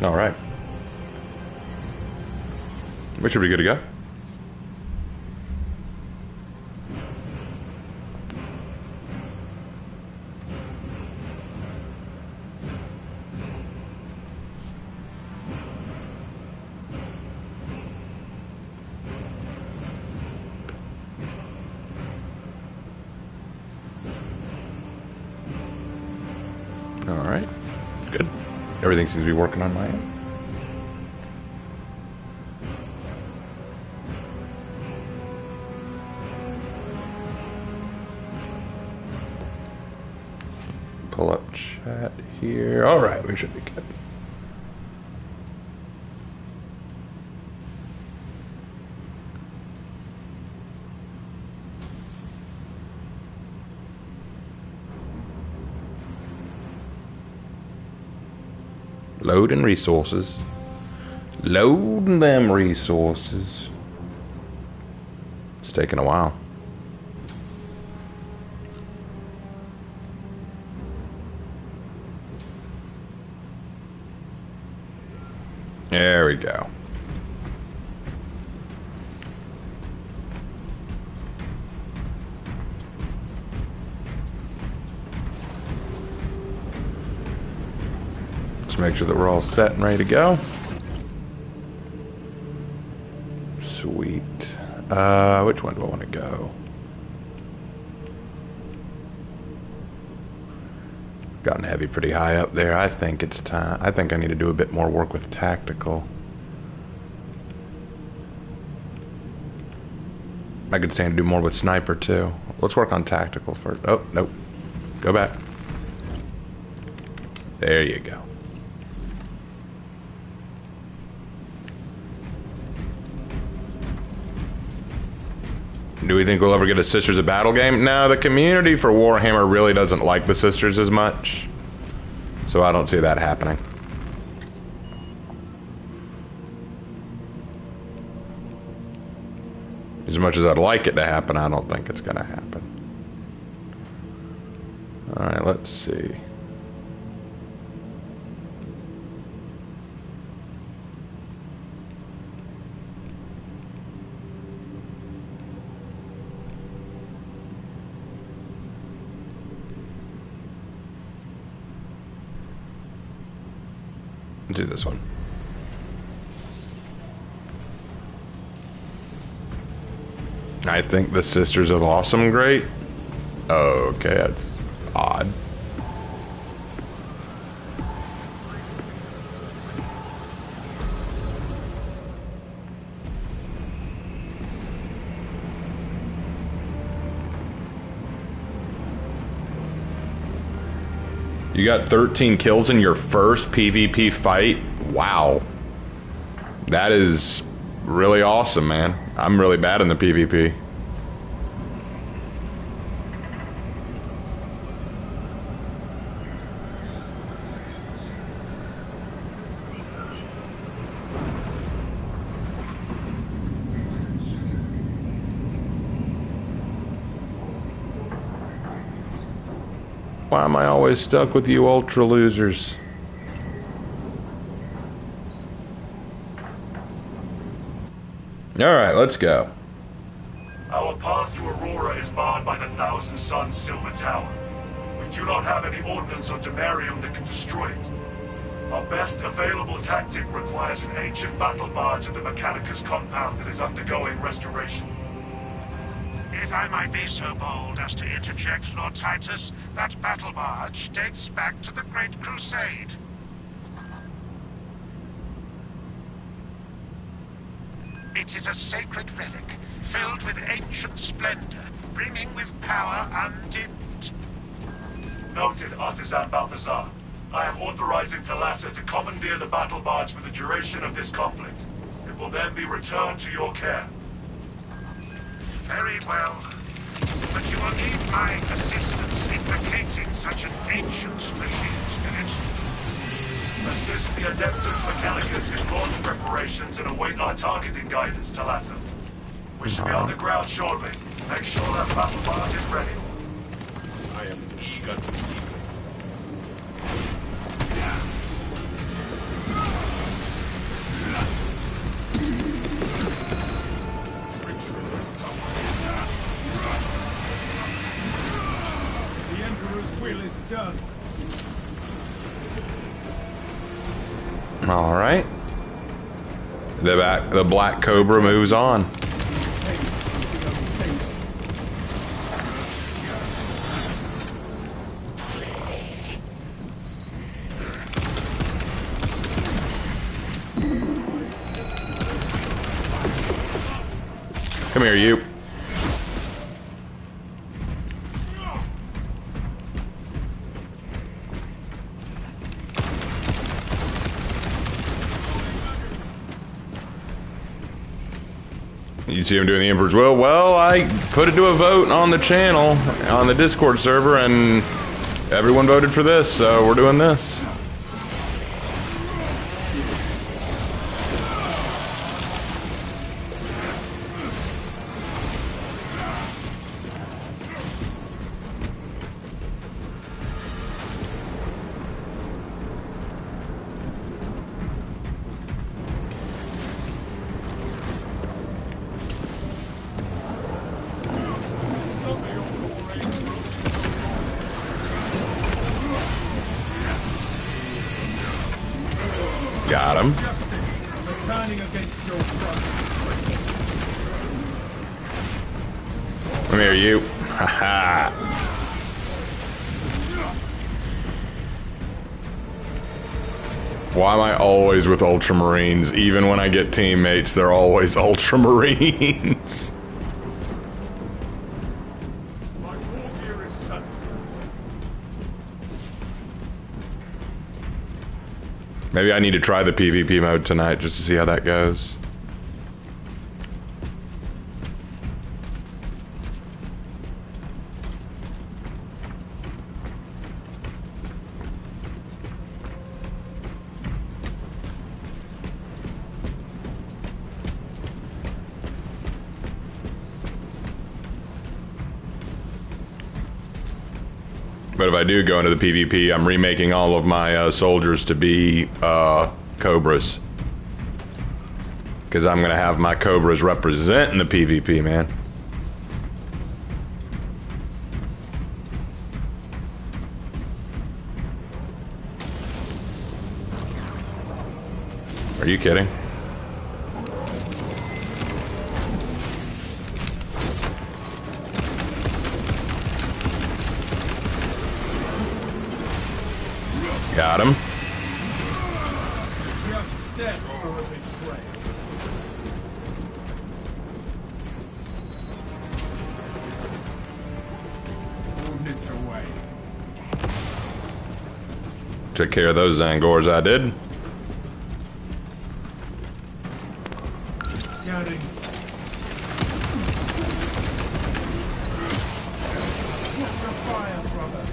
All right. We should be good to go. All right. Good. Everything seems to be working on my end. Pull up chat here. All right, we should be good. Loading resources. Loading them resources. It's taking a while. There we go. Let's make sure that we're all set and ready to go. Sweet. Which one do I want to go? Gotten heavy pretty high up there. I think it's time. I think I need to do a bit more work with tactical. I could stand to do more with sniper too. Let's work on tactical first. Oh, nope. Go back. There you go. Do we think we'll ever get a Sisters of Battle game? No, the community for Warhammer really doesn't like the Sisters as much. So I don't see that happening. As much as I'd like it to happen, I don't think it's going to happen. Alright, let's see. Do this one. I think the Sisters of Awesome great. Okay, that's odd. You got 13 kills in your first PvP fight? Wow. That is really awesome, man. I'm really bad in the PvP. Why am I always stuck with you ultra losers? Alright, let's go. Our path to Aurora is barred by the Thousand Suns Silver Tower. We do not have any ordnance or Demarium that can destroy it. Our best available tactic requires an ancient battle barge at the Mechanicus compound that is undergoing restoration. If I might be so bold as to interject, Lord Titus, that battle barge dates back to the Great Crusade. It is a sacred relic, filled with ancient splendor, brimming with power undimmed. Noted, Artisan Balthazar. I am authorizing Thalassa to commandeer the battle barge for the duration of this conflict. It will then be returned to your care. Very well. But you will need my assistance in locating such an ancient machine spirit. Assist the Adeptus Mechanicus in launch preparations and await our targeting guidance, Thalassa. We should be on the ground shortly. Make sure that battle barge is ready. I am eager to see this. will is done. All right. The Black Cobra moves on. Come here, you. You see him doing the Emperor's will? Well, I put it to a vote on the channel, on the Discord server, and everyone voted for this, so we're doing this. Got him. Returning against your brother. Come here, you. Haha. Why am I always with Ultramarines? Even when I get teammates, they're always Ultramarines. My war gear is satisfied. Maybe I need to try the PvP mode tonight just to see how that goes. But if I do go into the PvP, I'm remaking all of my soldiers to be Cobras. Because I'm going to have my Cobras representing the PvP, man. Are you kidding? Got him. Just death for a betrayal. Ordnance away. Took care of those Zangors, I did. Scouting. Watch your fire, brother.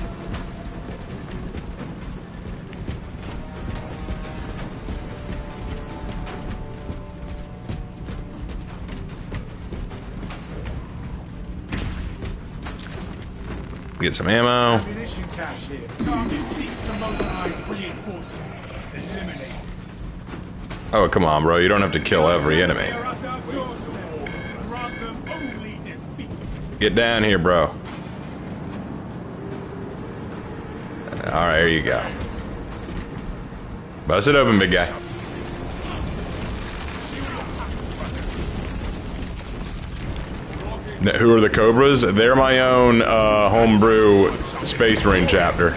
Get some ammo. Ammunition cache here. Target seeks to mobilize reinforcements. Eliminate it. Oh, come on, bro. You don't have to kill every enemy. They are at our doorstep. Grant them only defeat. Get down here, bro. Alright, here you go. Bust it open, big guy. Now, who are the Cobras? They're my own homebrew Space Marine chapter.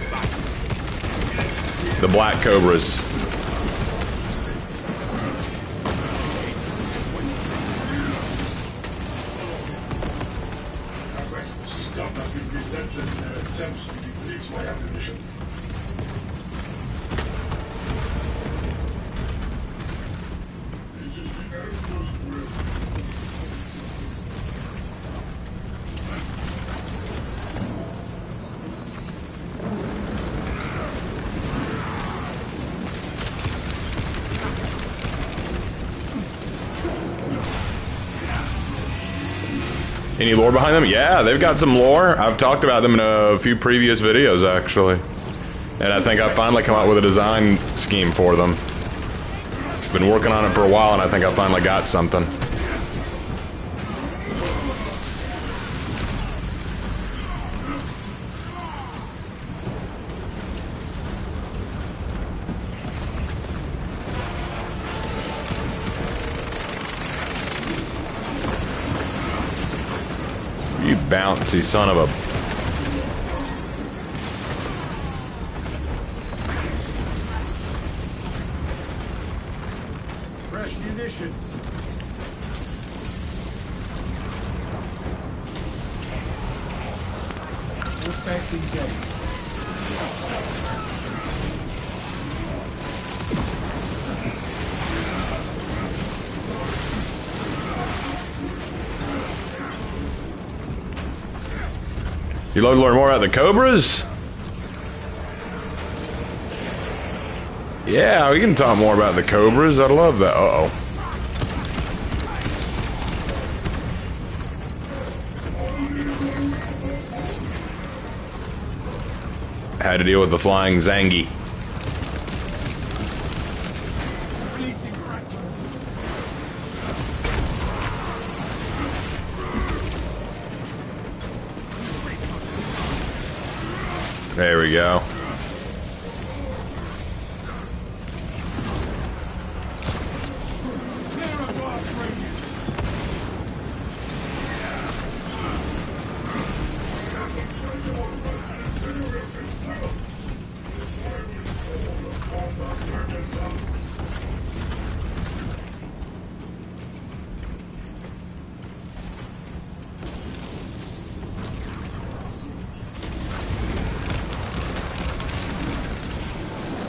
The Black Cobras. Stop not be relentless in their attempts to deplete my ammunition. This is the Emperor's will. Any lore behind them? Yeah, they've got some lore. I've talked about them in a few previous videos, actually. And I think I finally come out with a design scheme for them. Been working on it for a while, and I think I finally got something. bouncy son of a... Fresh munitions. Suspects engaged. You love to learn more about the Cobras? Yeah, we can talk more about the Cobras. I love that. Uh-oh. Had to deal with the flying Zangi. Releasing fragment. There we go. Clear a blast radius.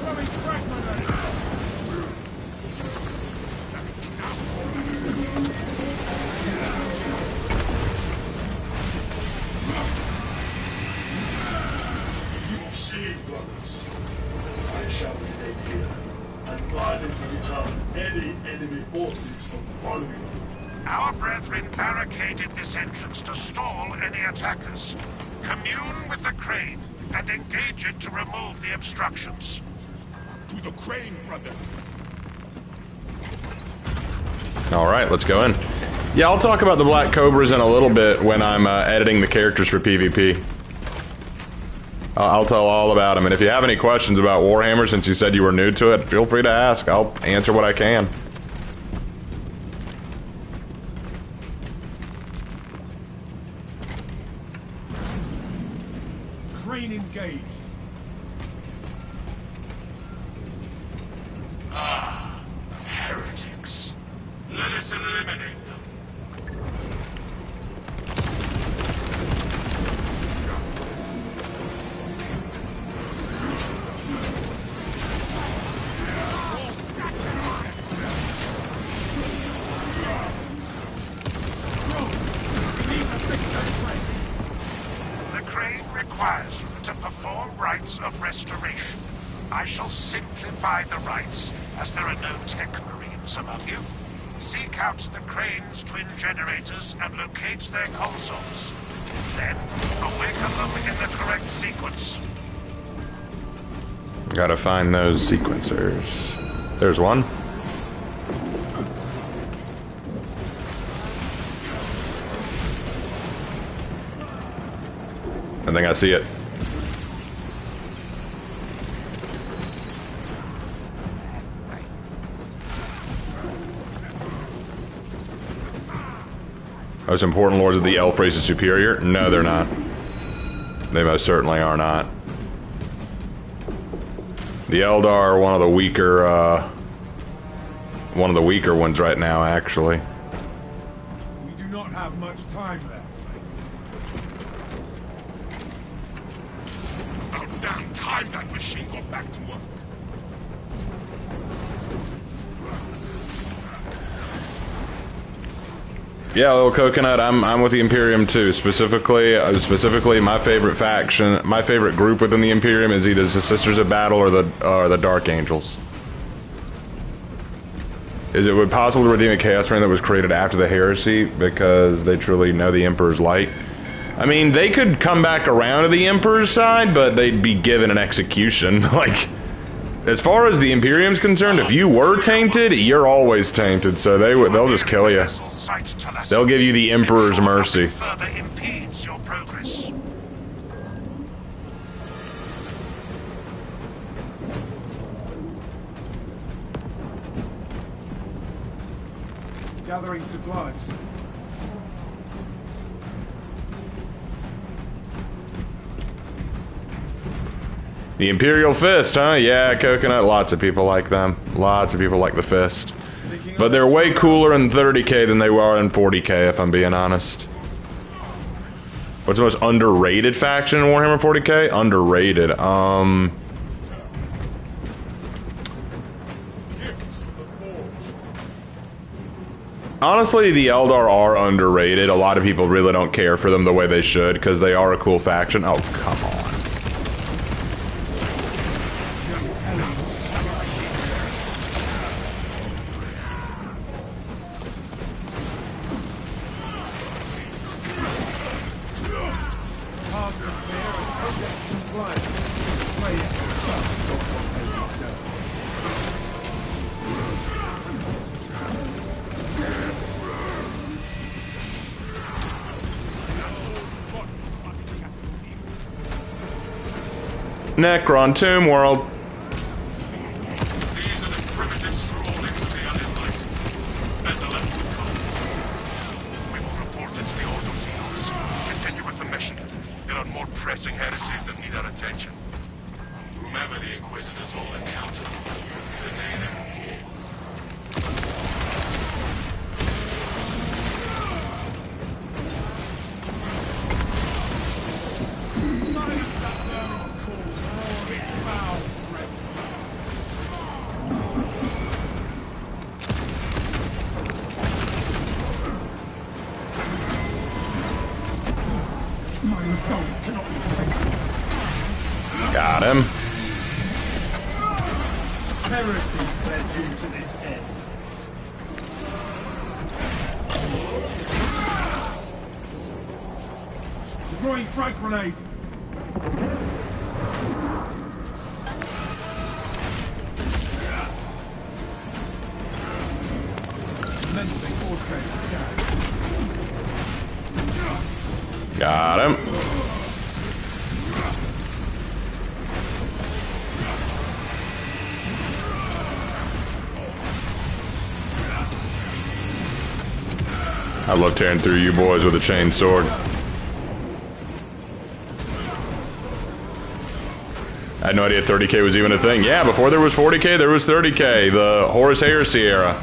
Throwing fragment at it. See, brothers. I shall remain here and violently deter any enemy forces from following. Our brethren barricaded this entrance to stall any attackers. Commune with the crane and engage it to remove the obstructions. To the crane, brothers. Alright, let's go in. Yeah, I'll talk about the Black Cobras in a little bit when I'm editing the characters for PvP. I'll tell all about them. And if you have any questions about Warhammer, since you said you were new to it, feel free to ask. I'll answer what I can. Crane engaged. Heretics. Let us eliminate them. The crane requires you to perform rites of restoration. I shall simplify the rites, as there are no tech marines among you. Seek out the crane's twin generators and locate their consoles. Then, awaken them in the correct sequence. Gotta find those sequencers. There's one. I think I see it. Most important lords of the elf race is superior? No, they're not. They most certainly are not. The Eldar are one of the weaker ones right now, actually. We do not have much time left. About damn time that machine got back to work. Yeah, little coconut. I'm with the Imperium too. Specifically, my favorite faction, my favorite group within the Imperium is either the Sisters of Battle or the Dark Angels. Is it possible to redeem a Chaos Reign that was created after the Heresy because they truly know the Emperor's light? I mean, they could come back around to the Emperor's side, but they'd be given an execution. Like, as far as the Imperium's concerned, if you were tainted, you're always tainted. So they'll just kill you. They'll give you the Emperor's mercy. Further impedes your progress. Gathering supplies. The Imperial Fist, huh? Yeah, Coconut. Lots of people like them. Lots of people like the Fist. But they're way cooler in 30k than they were in 40k, if I'm being honest. What's the most underrated faction in Warhammer 40k? Underrated. Honestly, the Eldar are underrated. A lot of people really don't care for them the way they should, because they are a cool faction. Oh, come on. Necron Tomb World. These are the primitive scrollings of the unenlightened. There's a left to come. We will report it to the Ordo Zealots. Continue with the mission. There are more pressing heresies that need our attention. Remember the Inquisitors will encounter. The day they will fall. Got him. Heresy led you to this end. Deploying frag grenade. Commencing force rate scan. Got him. I love tearing through you boys with a chain sword. I had no idea 30k was even a thing. Yeah, before there was 40k, there was 30k, the Horus Heresy era.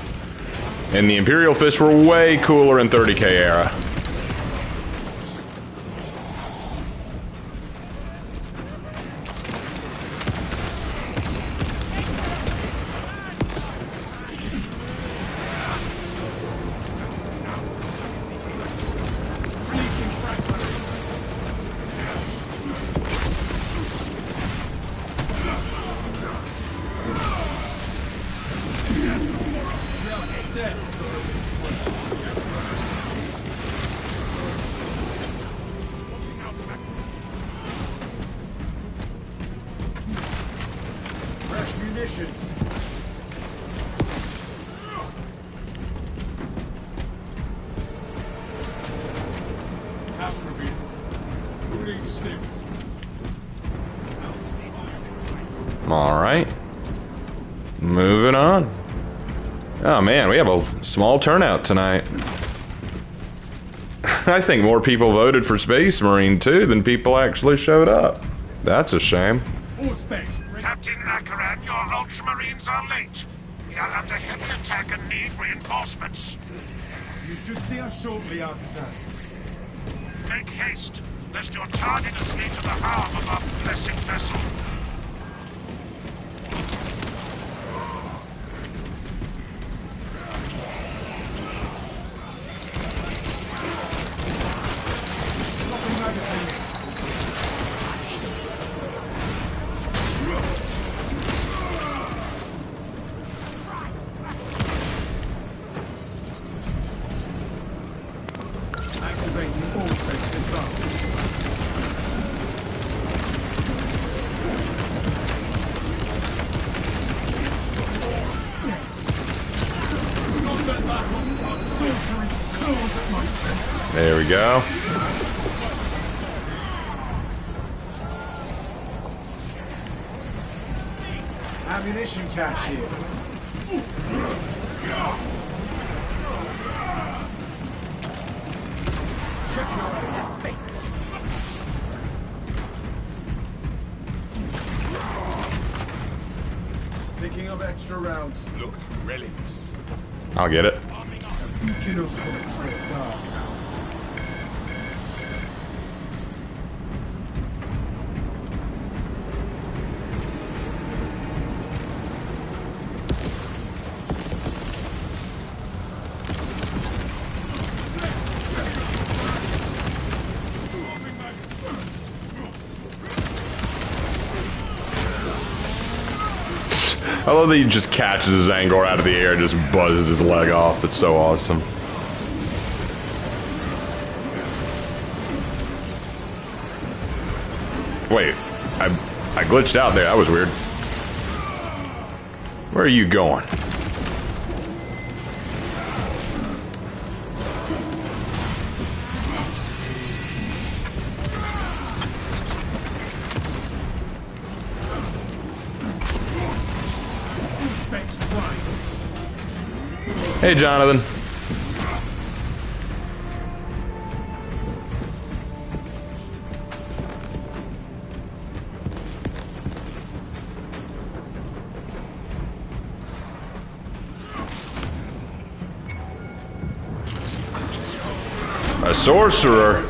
And the Imperial Fists were way cooler in 30k era. Fresh munitions. Pass revealed. Who needs sticks? Alright. Moving on. Oh man, we have a small turnout tonight. I think more people voted for Space Marine too than people actually showed up. That's a shame. All specs. Captain Akaran, your Ultramarines are late. We are under heavy attack and need reinforcements. You should see us shortly, artisans. Make haste, lest your tardiness lead to the harm of our blessed vessel. Activating all specs advanced. Sorcery claws at my strength. There we go. Ammunition cache here. Check your aim. of extra rounds. Look, relics. I'll get it. Beacon of hope for the dark. I love that he just catches his Angor out of the air and just buzzes his leg off. That's so awesome. Wait, I glitched out there. That was weird. Where are you going? Hey, Jonathan. A sorcerer.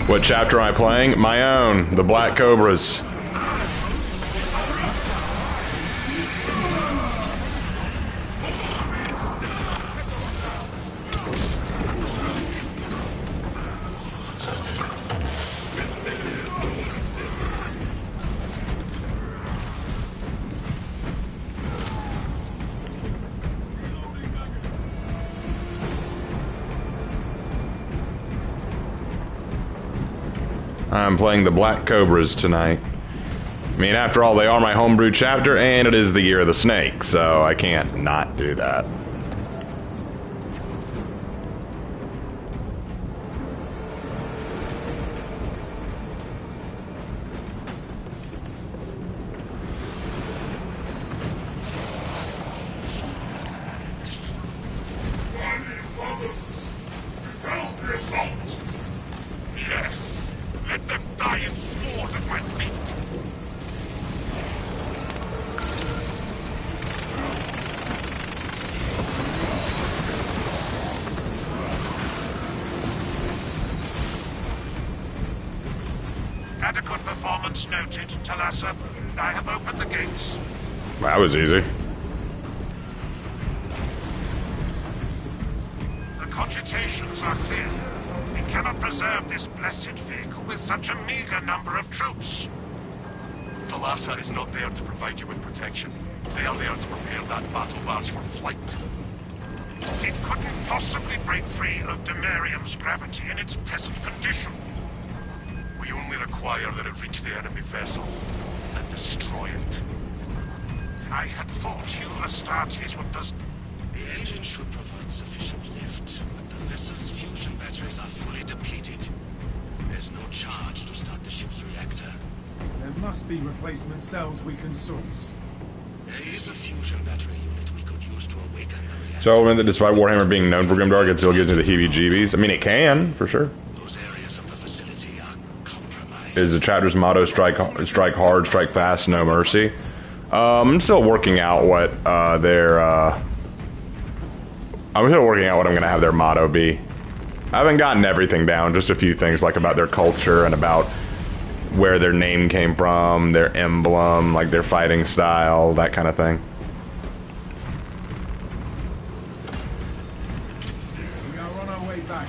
What chapter am I playing? My own, the Black Cobras. I'm playing the Black Cobras tonight. I mean, after all, they are my homebrew chapter, and it is the Year of the Snake, so I can't not do that. Adequate performance noted, Talassa. I have opened the gates. That was easy. The cogitations are clear. We cannot preserve this blessed vehicle with such a meager number of troops. Talassa is not there to provide you with protection. They are there to prepare that battle barge for flight. It couldn't possibly break free of Demarium's gravity in its present condition. We only require that it reach the enemy vessel and destroy it. I had thought you, Astartes, would possess... The engine should provide sufficient lift, but the vessel's fusion batteries are fully depleted. There's no charge to start the ship's reactor. There must be replacement cells we can source. There is a fusion battery unit we could use to awaken the reactor. So, despite Warhammer being known for grimdark, it still gives me the heebie-jeebies. I mean, it can, for sure. Those areas of the facility are compromised. Is the chapter's motto strike hard, strike fast, no mercy? I'm still working out what I'm still working out what I'm going to have their motto be. I haven't gotten everything down, just a few things like about their culture and about where their name came from, their emblem, like their fighting style, that kind of thing. We are on our way back.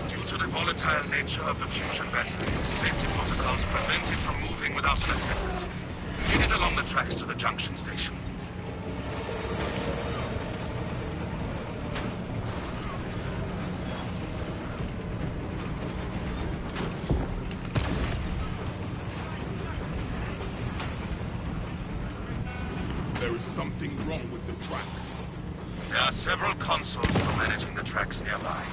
Due to the volatile nature of the fusion battery, safety protocols prevent it from moving without an attendant. Get it along the tracks to the junction station. There is something wrong with the tracks. There are several consoles for managing the tracks nearby.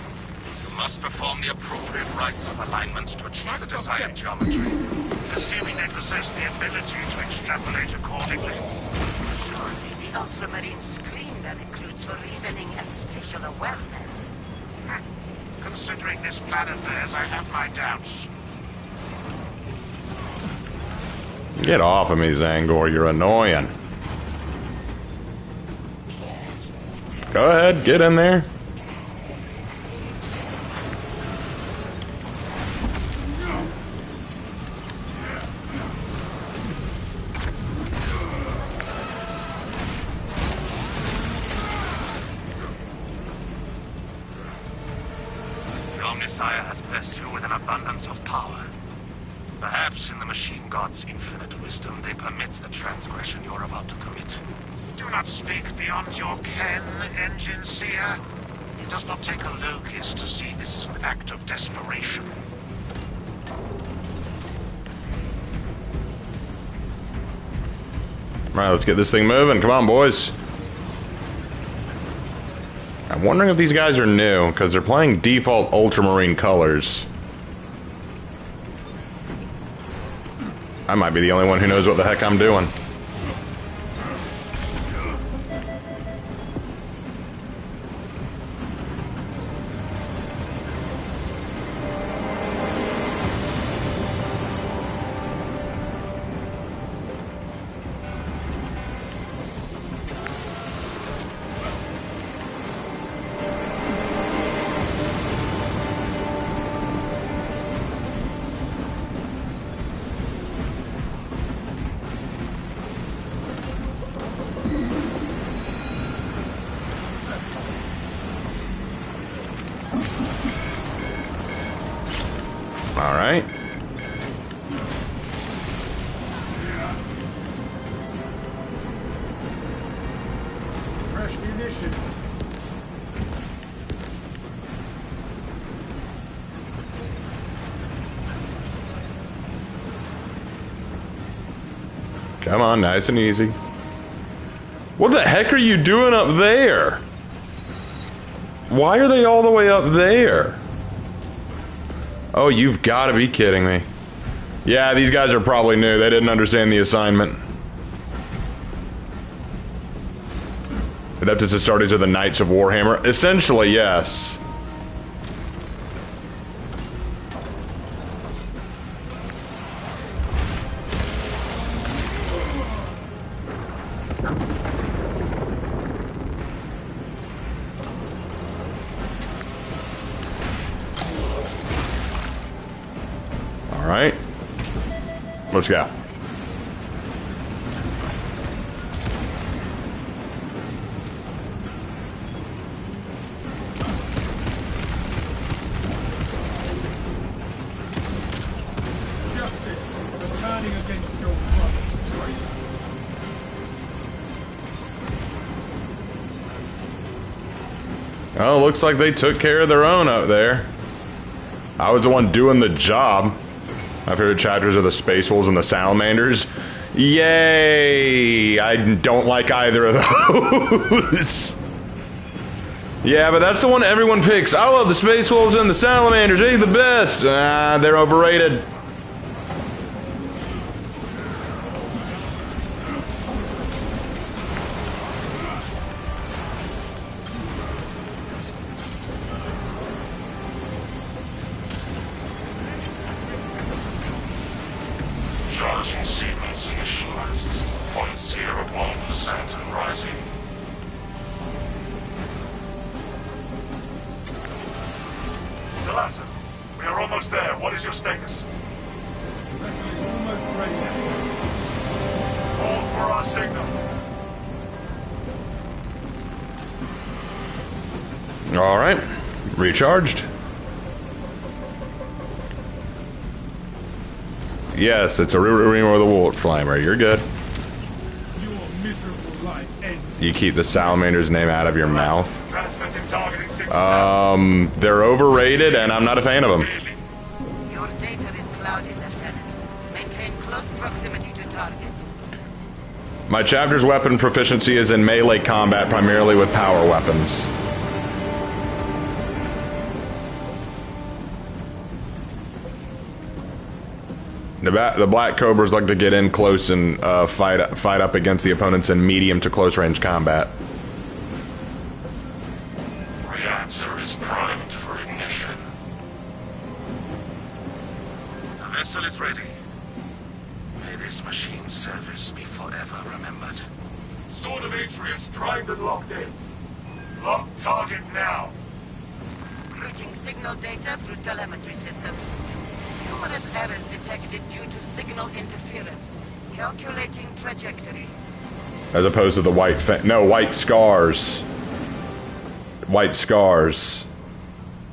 You must perform the appropriate rites of alignment to achieve the desired geometry. Assuming they possess the ability to extrapolate accordingly. Surely the Ultramarines screen their recruits for reasoning and spatial awareness. Considering this plan of theirs, I have my doubts. Get off of me, Zangor. You're annoying. Go ahead, get in there. Your Messiah has blessed you with an abundance of power. Perhaps in the machine god's infinite wisdom, they permit the transgression you're about to commit. Do not speak beyond your ken, Engine Seer. It does not take a logist to see this is an act of desperation. Alright, let's get this thing moving. Come on, boys. I'm wondering if these guys are new, because they're playing default ultramarine colors. I might be the only one who knows what the heck I'm doing. Alright. Fresh munitions. Come on, nice and easy. What the heck are you doing up there? Why are they all the way up there? Oh, you've got to be kidding me. Yeah, these guys are probably new. They didn't understand the assignment. Adeptus Astartes are the Knights of Warhammer. Essentially, yes. Alright. Let's go. Justice for turning against your brother's traitor. Oh, looks like they took care of their own up there. I was the one doing the job. My favorite chapters are the Space Wolves and the Salamanders. Yay! I don't like either of those. Yeah, but that's the one everyone picks. I love the Space Wolves and the Salamanders. They're the best. Ah, they're overrated. Charging sequence initialized. 0.01% and rising. Delassa, we are almost there. What is your status? The vessel is almost ready, Atreus. Hold for our signal. Alright. Recharged. Yes, it's a Rima with a Wolf Flamer. You're good. Your miserable life ends. You keep the Salamander's name out of your mouth. Transmitting targeting signal. They're overrated, and I'm not a fan of them. Your data is cloudy, Lieutenant. Maintain close proximity to target. My chapter's weapon proficiency is in melee combat, primarily with power weapons. The Black Cobras like to get in close and fight up against the opponents in medium to close range combat. Reactor is primed prepped for ignition. The vessel is ready. May this machine's service be forever remembered. Sword of Atreus primed and locked in. Lock target now. Routing signal data through telemetry systems. Numerous errors detected due to signal interference. Calculating trajectory. As opposed to the white scars. White scars.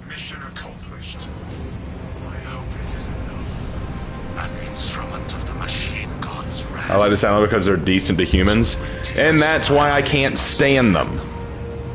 Mission accomplished. I hope it is enough. An instrument of the machine god's wrath. I like the sound because they're decent to humans. And that's why I can't stand them.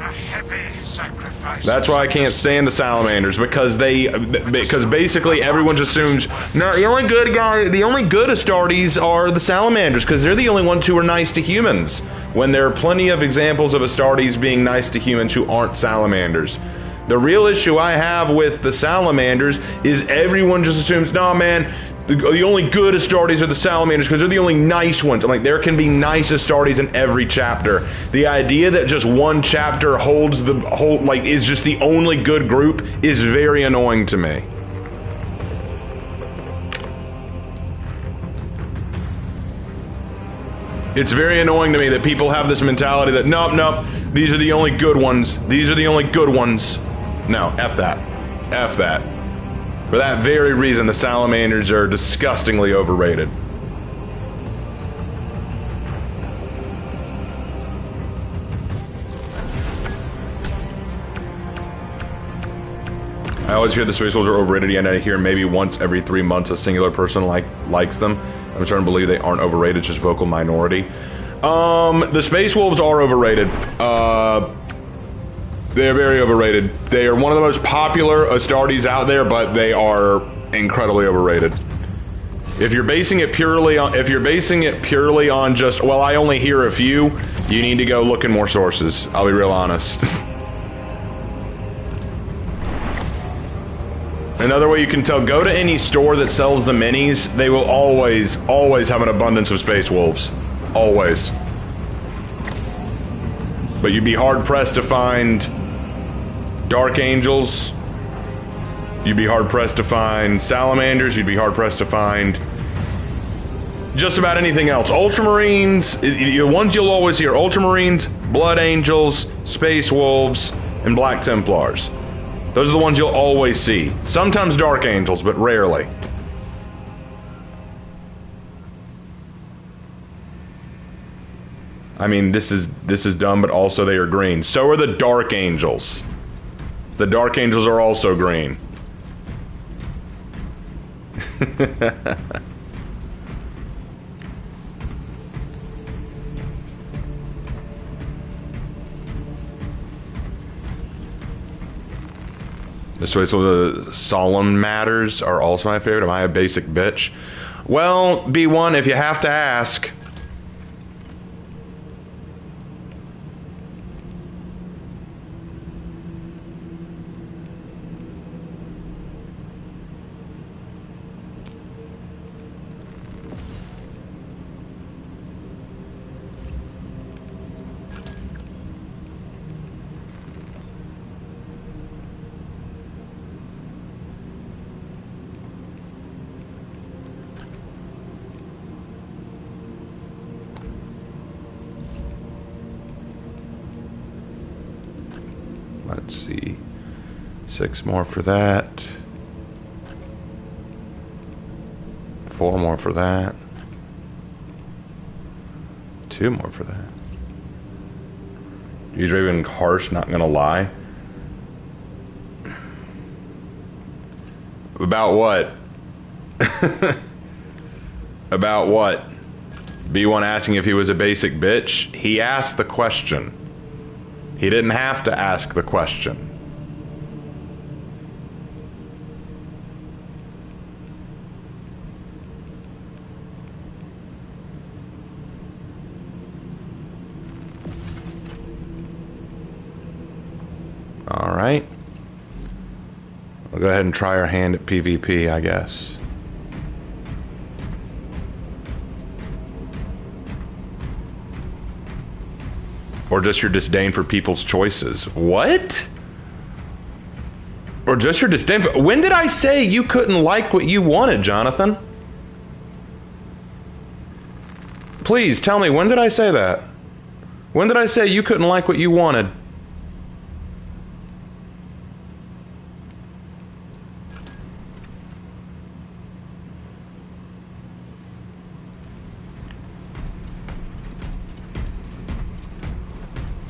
A heavy sacrifice. That's why I can't stand the salamanders, because basically everyone just assumes, no, the only good Astartes are the salamanders, because they're the only ones who are nice to humans, when there are plenty of examples of Astartes being nice to humans who aren't salamanders. The real issue I have with the salamanders is everyone just assumes, no man, the only good Astartes are the salamanders because they're the only nice ones. I'm like, there can be nice Astartes in every chapter. The idea that just one chapter holds the whole, like, is just the only good group is very annoying to me. It's very annoying to me that people have this mentality that, nope, these are the only good ones. These are the only good ones. No, F that. F that. For that very reason, the salamanders are disgustingly overrated. I always hear the Space Wolves are overrated, and I hear maybe once every 3 months a singular person likes them. I'm starting to believe they aren't overrated, it's just vocal minority. The Space Wolves are overrated. They're very overrated. They are one of the most popular Astartes out there, but they are incredibly overrated. If you're basing it purely on just, well, I only hear a few, you need to go look in more sources. I'll be real honest. Another way you can tell, go to any store that sells the minis, they will always have an abundance of Space Wolves. Always. But you'd be hard-pressed to find Dark Angels. You'd be hard-pressed to find Salamanders. You'd be hard-pressed to find just about anything else. Ultramarines, the ones you'll always hear, Ultramarines, Blood Angels, Space Wolves, and Black Templars. Those are the ones you'll always see. Sometimes Dark Angels, but rarely. I mean, this is dumb, but also they are green. So are the Dark Angels. The Dark Angels are also green. This way, so the solemn matters are also my favorite. Am I a basic bitch? Well, B1, if you have to ask. Let's see. 6 more for that. 4 more for that. 2 more for that. These are even harsh, not gonna lie. About what? About what? B1 asking if he was a basic bitch. He asked the question. He didn't have to ask the question. All right. We'll go ahead and try our hand at PvP, I guess. Or just your disdain for people's choices. What? Or just your disdain. When did I say you couldn't like what you wanted, Jonathan? Please tell me, when did I say that? When did I say you couldn't like what you wanted?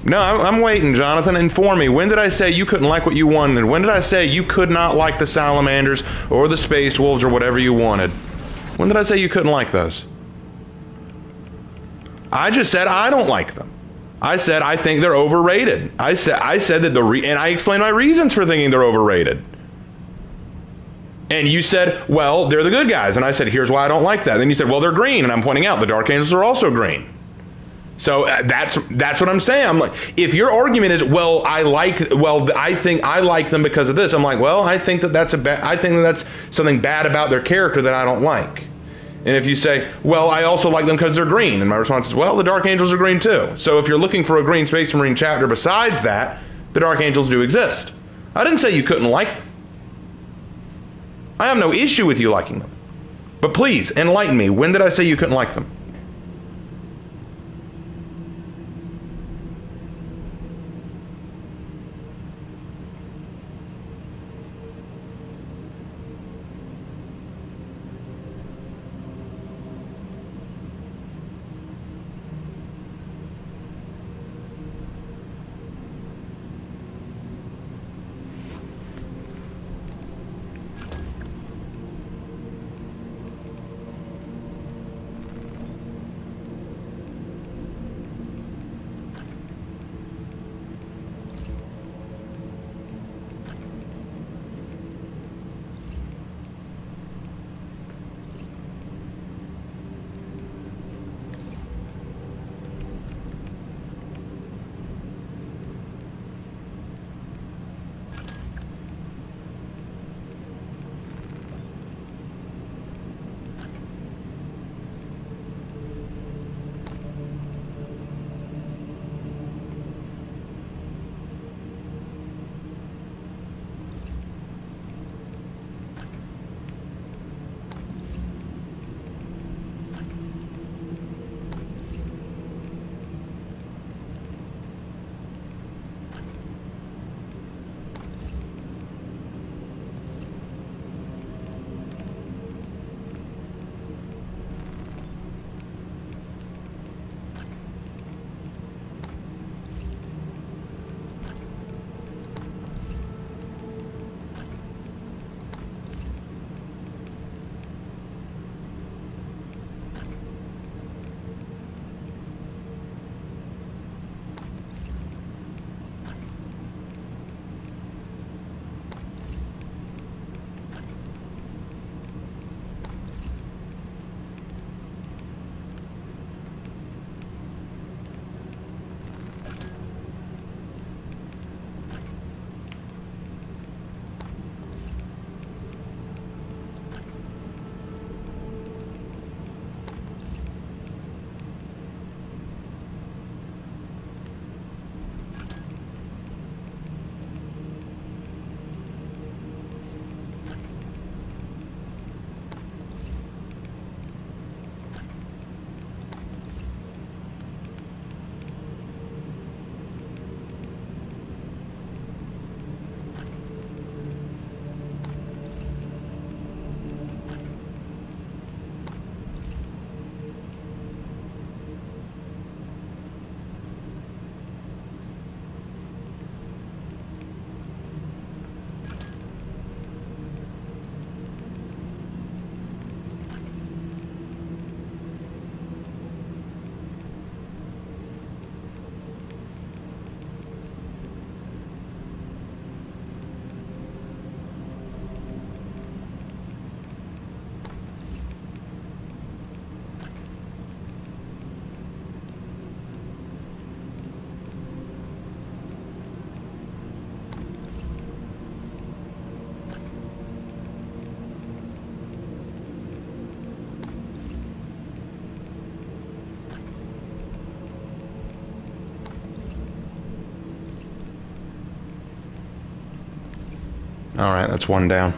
No, I'm waiting, Jonathan. Inform me. When did I say you couldn't like what you wanted? When did I say you could not like the salamanders or the space wolves or whatever you wanted? When did I say you couldn't like those? I just said I don't like them. I said I think they're overrated. I said that and I explained my reasons for thinking they're overrated. And you said, well, they're the good guys. And I said, here's why I don't like that. Then you said, well, they're green. And I'm pointing out the Dark Angels are also green. So that's what I'm saying. I'm like, if your argument is, I think I like them because of this. I'm like, well, I think that's something bad about their character that I don't like. And if you say, well, I also like them because they're green, and my response is, well, the Dark Angels are green too. So if you're looking for a green Space Marine chapter besides that, the Dark Angels do exist. I didn't say you couldn't like them. I have no issue with you liking them. But please, enlighten me. When did I say you couldn't like them? Alright, that's one down.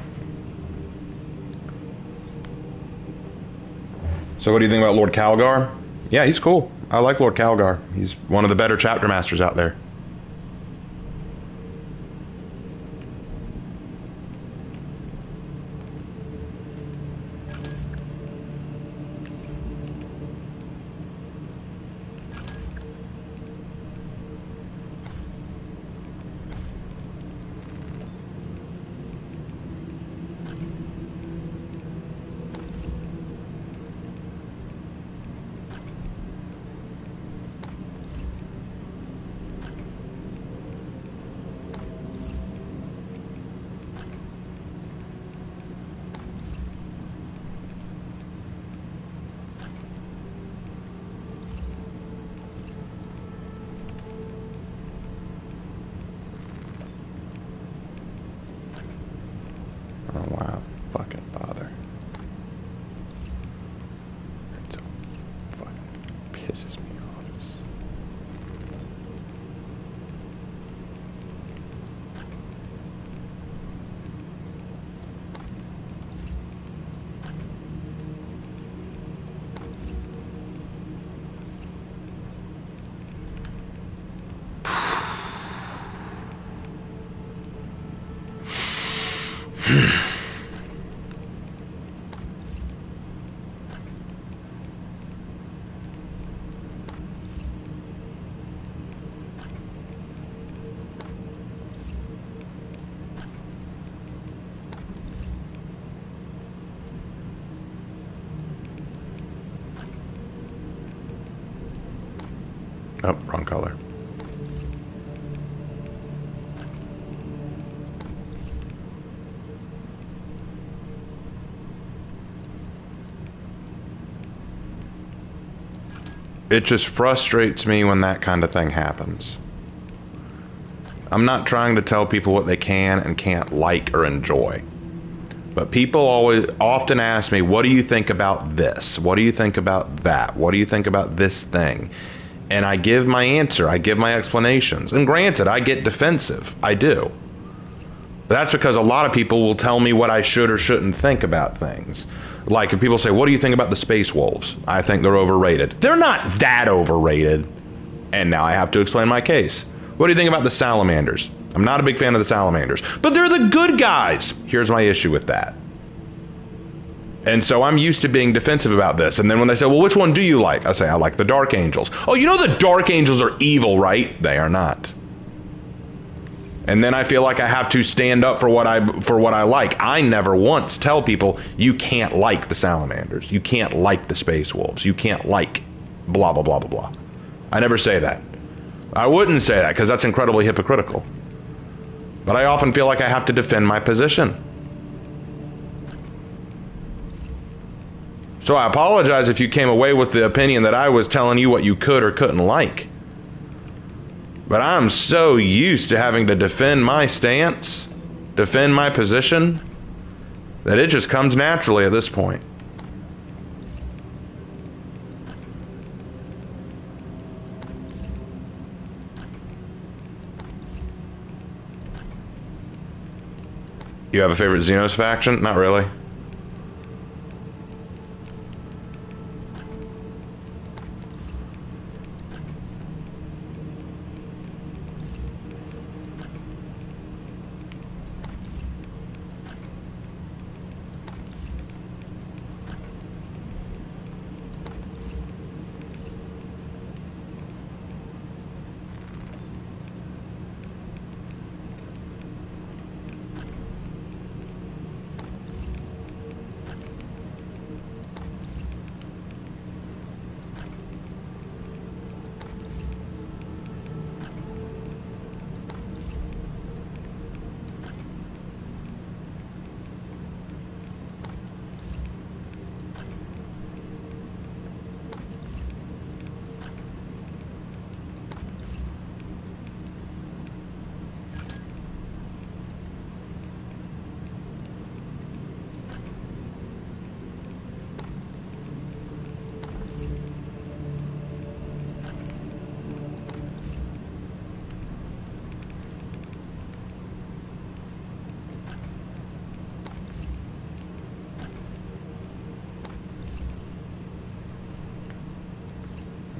So what do you think about Lord Calgar? Yeah, he's cool. I like Lord Calgar. He's one of the better chapter masters out there. Oh, wow. Fucking bother. It so fucking pisses me off. Oh, wrong color. It just frustrates me when that kind of thing happens. I'm not trying to tell people what they can and can't like or enjoy. But people often ask me, what do you think about this? What do you think about that? What do you think about this thing? And I give my answer. I give my explanations. And granted, I get defensive. I do. But that's because a lot of people will tell me what I should or shouldn't think about things. Like if people say, what do you think about the Space Wolves? I think they're overrated. They're not that overrated. And now I have to explain my case. What do you think about the Salamanders? I'm not a big fan of the Salamanders. But they're the good guys. Here's my issue with that. And so I'm used to being defensive about this. And then when they say, well, which one do you like? I say, I like the Dark Angels. Oh, you know the Dark Angels are evil, right? They are not. And then I feel like I have to stand up for what I like. I never once tell people, you can't like the Salamanders. You can't like the Space Wolves. You can't like blah, blah, blah, blah, blah. I never say that. I wouldn't say that because that's incredibly hypocritical. But I often feel like I have to defend my position. So I apologize if you came away with the opinion that I was telling you what you could or couldn't like. But I'm so used to having to defend my stance, defend my position, that it just comes naturally at this point. You have a favorite Xenos faction? Not really.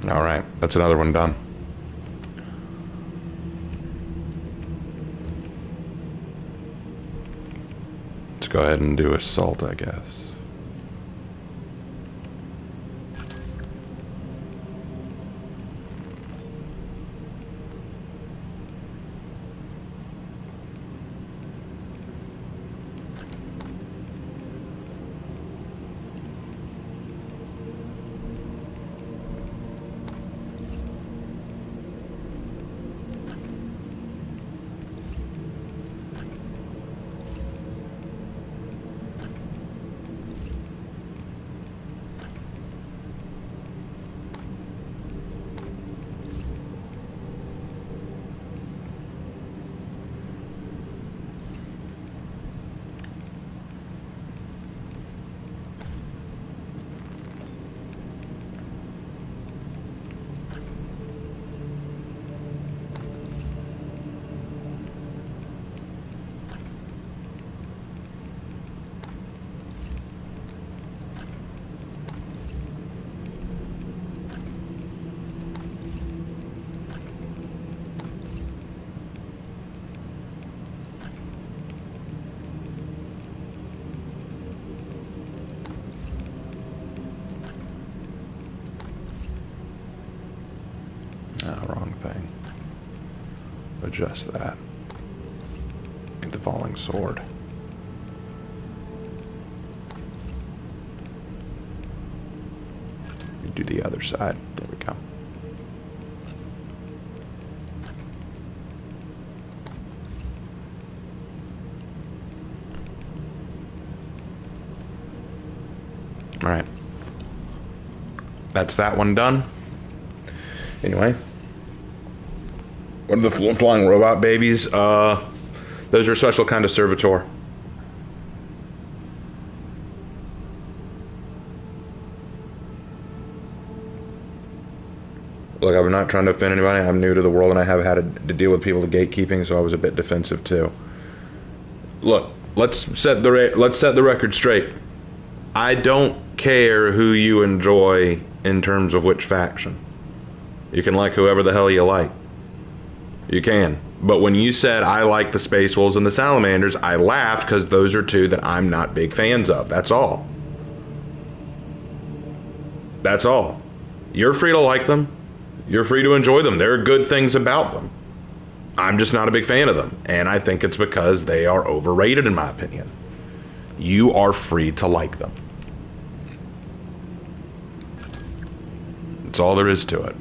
Alright, that's another one done. Let's go ahead and do assault, I guess. Wrong thing. Adjust that. Get the falling sword. Do the other side. There we go. Alright. That's that one done. Anyway. What are the flying robot babies? Those are a special kind of servitor. Look, I'm not trying to offend anybody. I'm new to the world and I have had to deal with people with gatekeeping, so I was a bit defensive too. Look, let's set the record straight. I don't care who you enjoy in terms of which faction. You can like whoever the hell you like. You can. But when you said I like the Space Wolves and the Salamanders, I laughed because those are two that I'm not big fans of. That's all. That's all. You're free to like them. You're free to enjoy them. There are good things about them. I'm just not a big fan of them. And I think it's because they are overrated in my opinion. You are free to like them. That's all there is to it.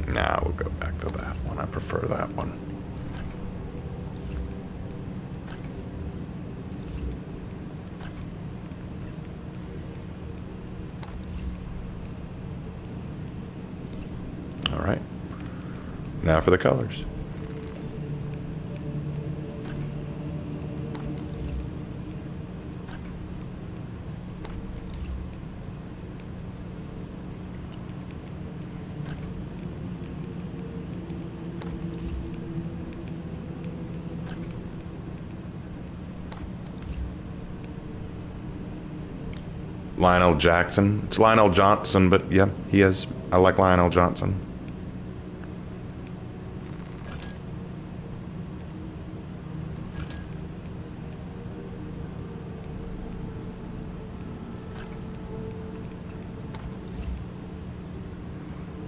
Nah, we'll go back to that one. I prefer that one. All right. Now for the colors. Lionel Jackson. It's Lionel Johnson, but yeah, he is. I like Lionel Johnson.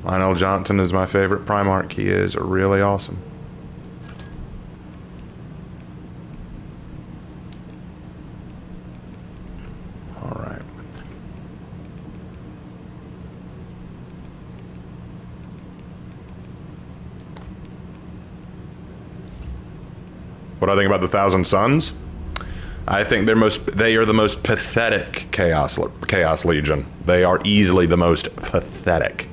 Lionel Johnson is my favorite Primarch. He is really awesome. What do I think about the Thousand Sons? I think they are the most pathetic Chaos Legion. They are easily the most pathetic.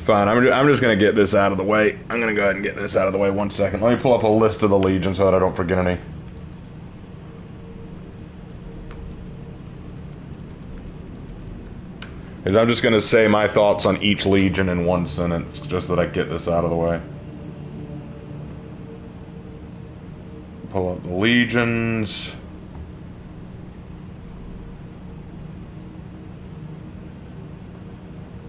Fine, I'm just going to get this out of the way. I'm going to go ahead and get this out of the way 1 second. Let me pull up a list of the Legion so that I don't forget any. Because I'm just going to say my thoughts on each Legion in one sentence, just so that I get this out of the way. Pull up the Legions.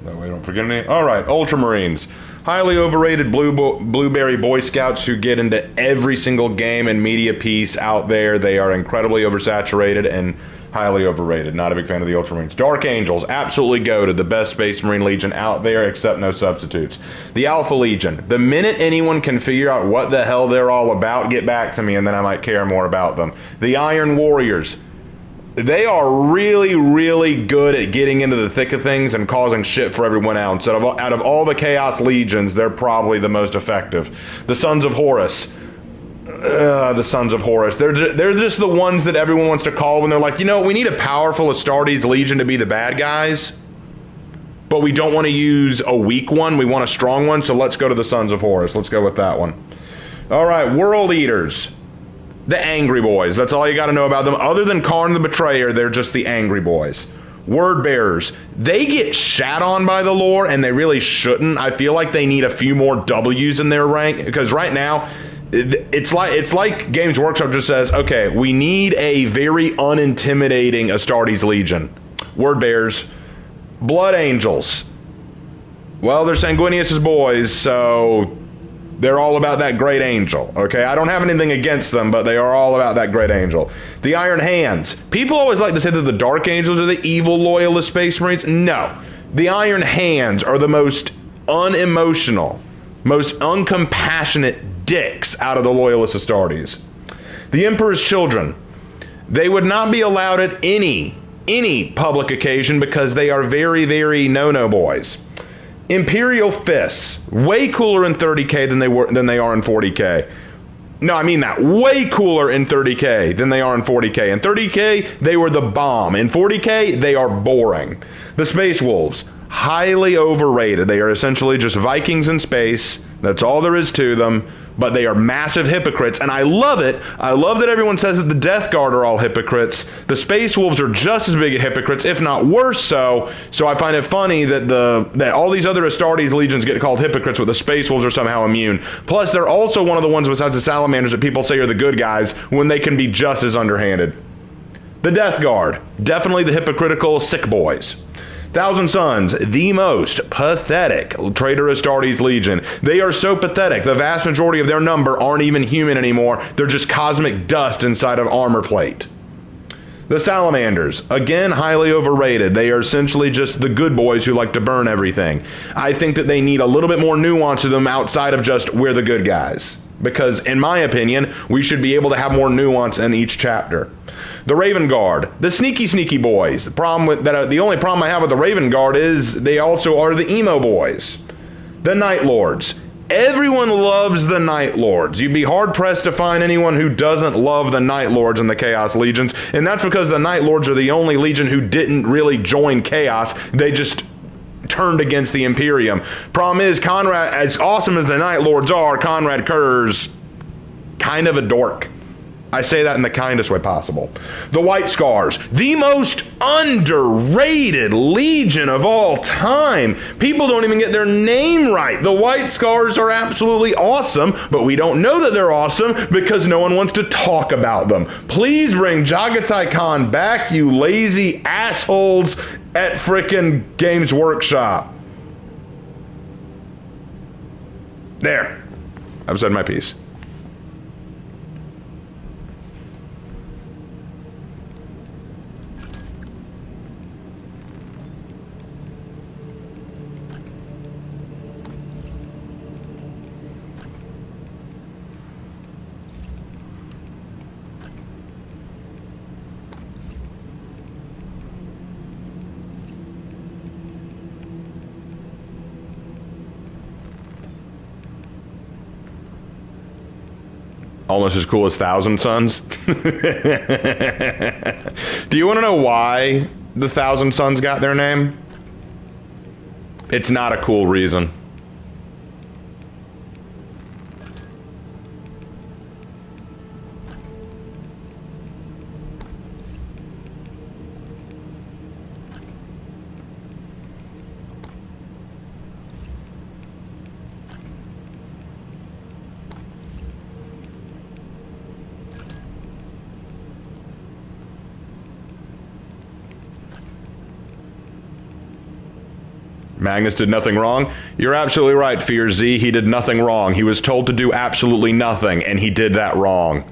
That way I don't forget any. Alright, Ultramarines. Highly overrated blueberry Boy Scouts who get into every single game and media piece out there. They are incredibly oversaturated and highly overrated. Not a big fan of the Ultramarines. Dark Angels, absolutely goated. The best Space Marine Legion out there, except no substitutes. The Alpha Legion. The minute anyone can figure out what the hell they're all about, get back to me and then I might care more about them. The Iron Warriors. They are really, really good at getting into the thick of things and causing shit for everyone else. Out of all the Chaos Legions, they're probably the most effective. The Sons of Horus. The Sons of Horus. They're just the ones that everyone wants to call when they're like, you know, we need a powerful Astartes Legion to be the bad guys, but we don't want to use a weak one. We want a strong one, so let's go to the Sons of Horus. Let's go with that one. All right, World Eaters. The Angry Boys. That's all you got to know about them. Other than Karn the Betrayer, they're just the Angry Boys. Word Bearers. They get shat on by the lore, and they really shouldn't. I feel like they need a few more W's in their rank, because right now, it's like Games Workshop just says, okay, we need a very unintimidating Astartes Legion. Word Bearers. Blood Angels. Well, they're Sanguinius' boys, so they're all about that great angel, okay? I don't have anything against them, but they are all about that great angel. The Iron Hands. People always like to say that the Dark Angels are the evil loyalist Space Marines. No. The Iron Hands are the most unemotional, most uncompassionate dicks out of the loyalist Astartes. The Emperor's Children. They would not be allowed at any public occasion because they are very, very no-no boys. Imperial Fists, way cooler in 30K than they are in 40K. No, I mean that. Way cooler in 30K than they are in 40K. In 30K, they were the bomb. In 40K, they are boring. The Space Wolves, highly overrated. They are essentially just Vikings in space. That's all there is to them. But they are massive hypocrites, and I love it. I love that everyone says that the Death Guard are all hypocrites. The Space Wolves are just as big hypocrites, if not worse so. So I find it funny that all these other Astartes legions get called hypocrites, but the Space Wolves are somehow immune. Plus, they're also one of the ones besides the Salamanders that people say are the good guys when they can be just as underhanded. The Death Guard, definitely the hypocritical sick boys. Thousand Sons, the most pathetic traitor Astartes Legion. They are so pathetic. The vast majority of their number aren't even human anymore. They're just cosmic dust inside of armor plate. The Salamanders, again, highly overrated. They are essentially just the good boys who like to burn everything. I think that they need a little bit more nuance to them outside of just we're the good guys. Because, in my opinion, we should be able to have more nuance in each chapter. The Raven Guard, the sneaky boys. The only problem I have with the Raven Guard is they also are the emo boys. The Night Lords. Everyone loves the Night Lords. You'd be hard-pressed to find anyone who doesn't love the Night Lords and the Chaos Legions, and that's because the Night Lords are the only legion who didn't really join Chaos. They just turned against the Imperium. Problem is, Conrad, as awesome as the Night Lords are, Conrad Kerr's kind of a dork. I say that in the kindest way possible. The White Scars, the most underrated legion of all time. People don't even get their name right. The White Scars are absolutely awesome, but we don't know that they're awesome because no one wants to talk about them. Please bring Jagatai Khan back, you lazy assholes at frickin' Games Workshop. There. I've said my piece. Almost as cool as Thousand Suns. Do you want to know why the Thousand Suns got their name? It's not a cool reason. Magnus did nothing wrong. You're absolutely right, Fear Z. He did nothing wrong. He was told to do absolutely nothing, and he did that wrong.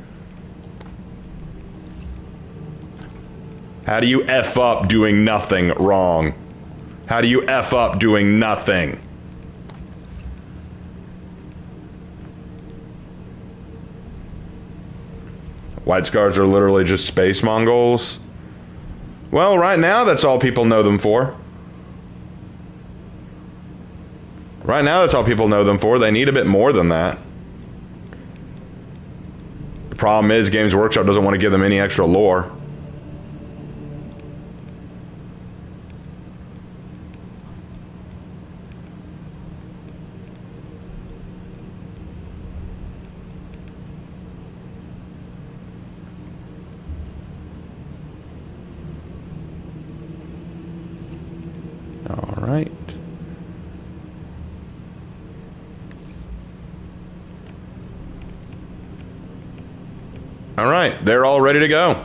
How do you F up doing nothing wrong? How do you F up doing nothing? White Scars are literally just space Mongols. Well, right now, that's all people know them for. Right now, that's all people know them for. They need a bit more than that. The problem is, Games Workshop doesn't want to give them any extra lore. All right. All right, they're all ready to go.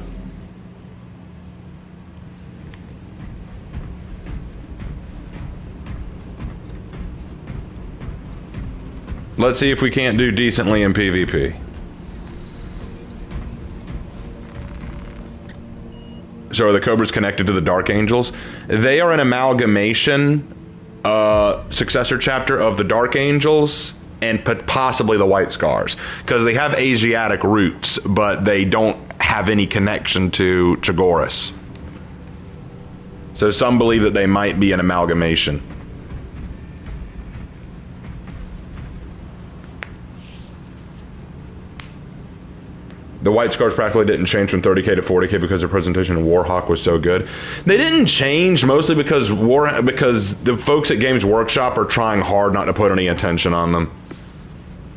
Let's see if we can't do decently in PvP. So are the Cobras connected to the Dark Angels? They are an amalgamation, successor chapter of the Dark Angels and possibly the White Scars, because they have Asiatic roots, but they don't have any connection to Chagoris. So some believe that they might be an amalgamation. The White Scars practically didn't change from 30k to 40k because their presentation in Warhawk was so good. They didn't change mostly because the folks at Games Workshop are trying hard not to put any attention on them.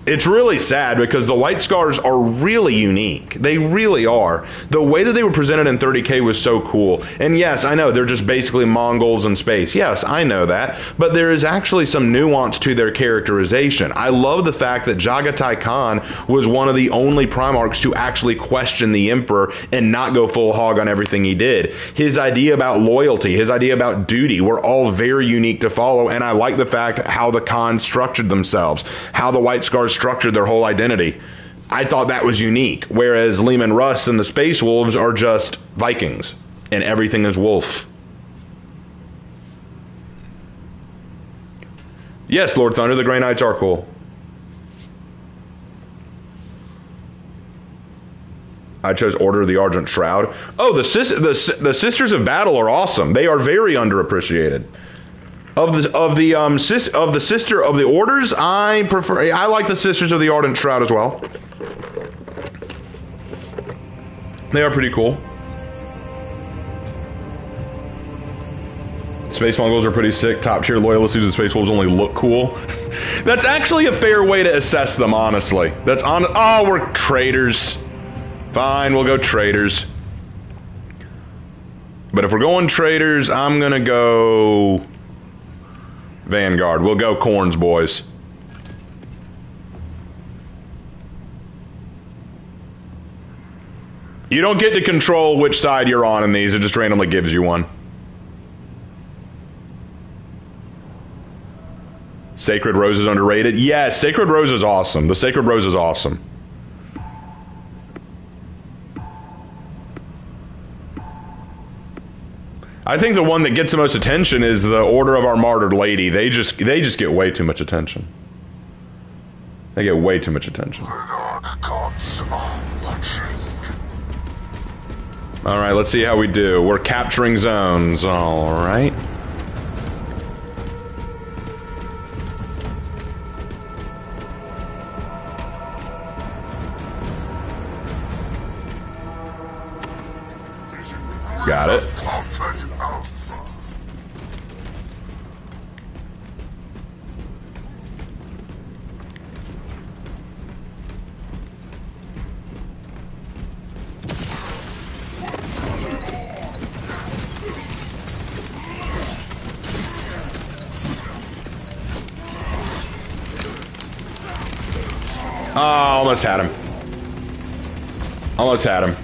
It's really sad because the White Scars are really unique. They really are. The way that they were presented in 30k was so cool. And yes, I know, they're just basically Mongols in space. Yes, I know that. But there is actually some nuance to their characterization. I love the fact that Jagatai Khan was one of the only Primarchs to actually question the Emperor and not go full hog on everything he did. His idea about loyalty, his idea about duty were all very unique to follow, and I like the fact how the Khans structured themselves, how the White Scars structured their whole identity. I thought that was unique, whereas Leman Russ and the Space Wolves are just Vikings, and everything is wolf. Yes, Lord Thunder, the Grey Knights are cool. I chose Order of the Argent Shroud. Oh, the Sisters of Battle are awesome. They are very underappreciated. Of the Sister of the Orders, I like the Sisters of the Ardent Shroud as well. They are pretty cool. Space Mongols are pretty sick. Top tier loyalists and Space Wolves only look cool. That's actually a fair way to assess them, honestly. Oh, we're traitors. Fine, we'll go traitors. But if we're going traitors, I'm gonna go Vanguard. We'll go Corns, boys. You don't get to control which side you're on in these. It just randomly gives you one. Sacred Rose is underrated. Yes, Sacred Rose is awesome. The Sacred Rose is awesome. I think the one that gets the most attention is the Order of Our Martyred Lady. They just get way too much attention. They get way too much attention. Alright, let's see how we do. We're capturing zones. Alright. Got it. Oh, almost had him. Almost had him.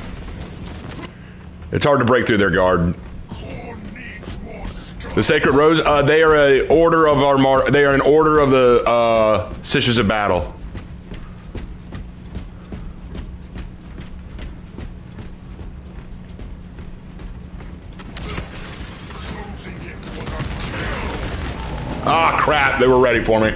It's hard to break through their guard. The Sacred Rose, they are a order of our they are an order of the Sisters of Battle. Ah, crap, they were ready for me.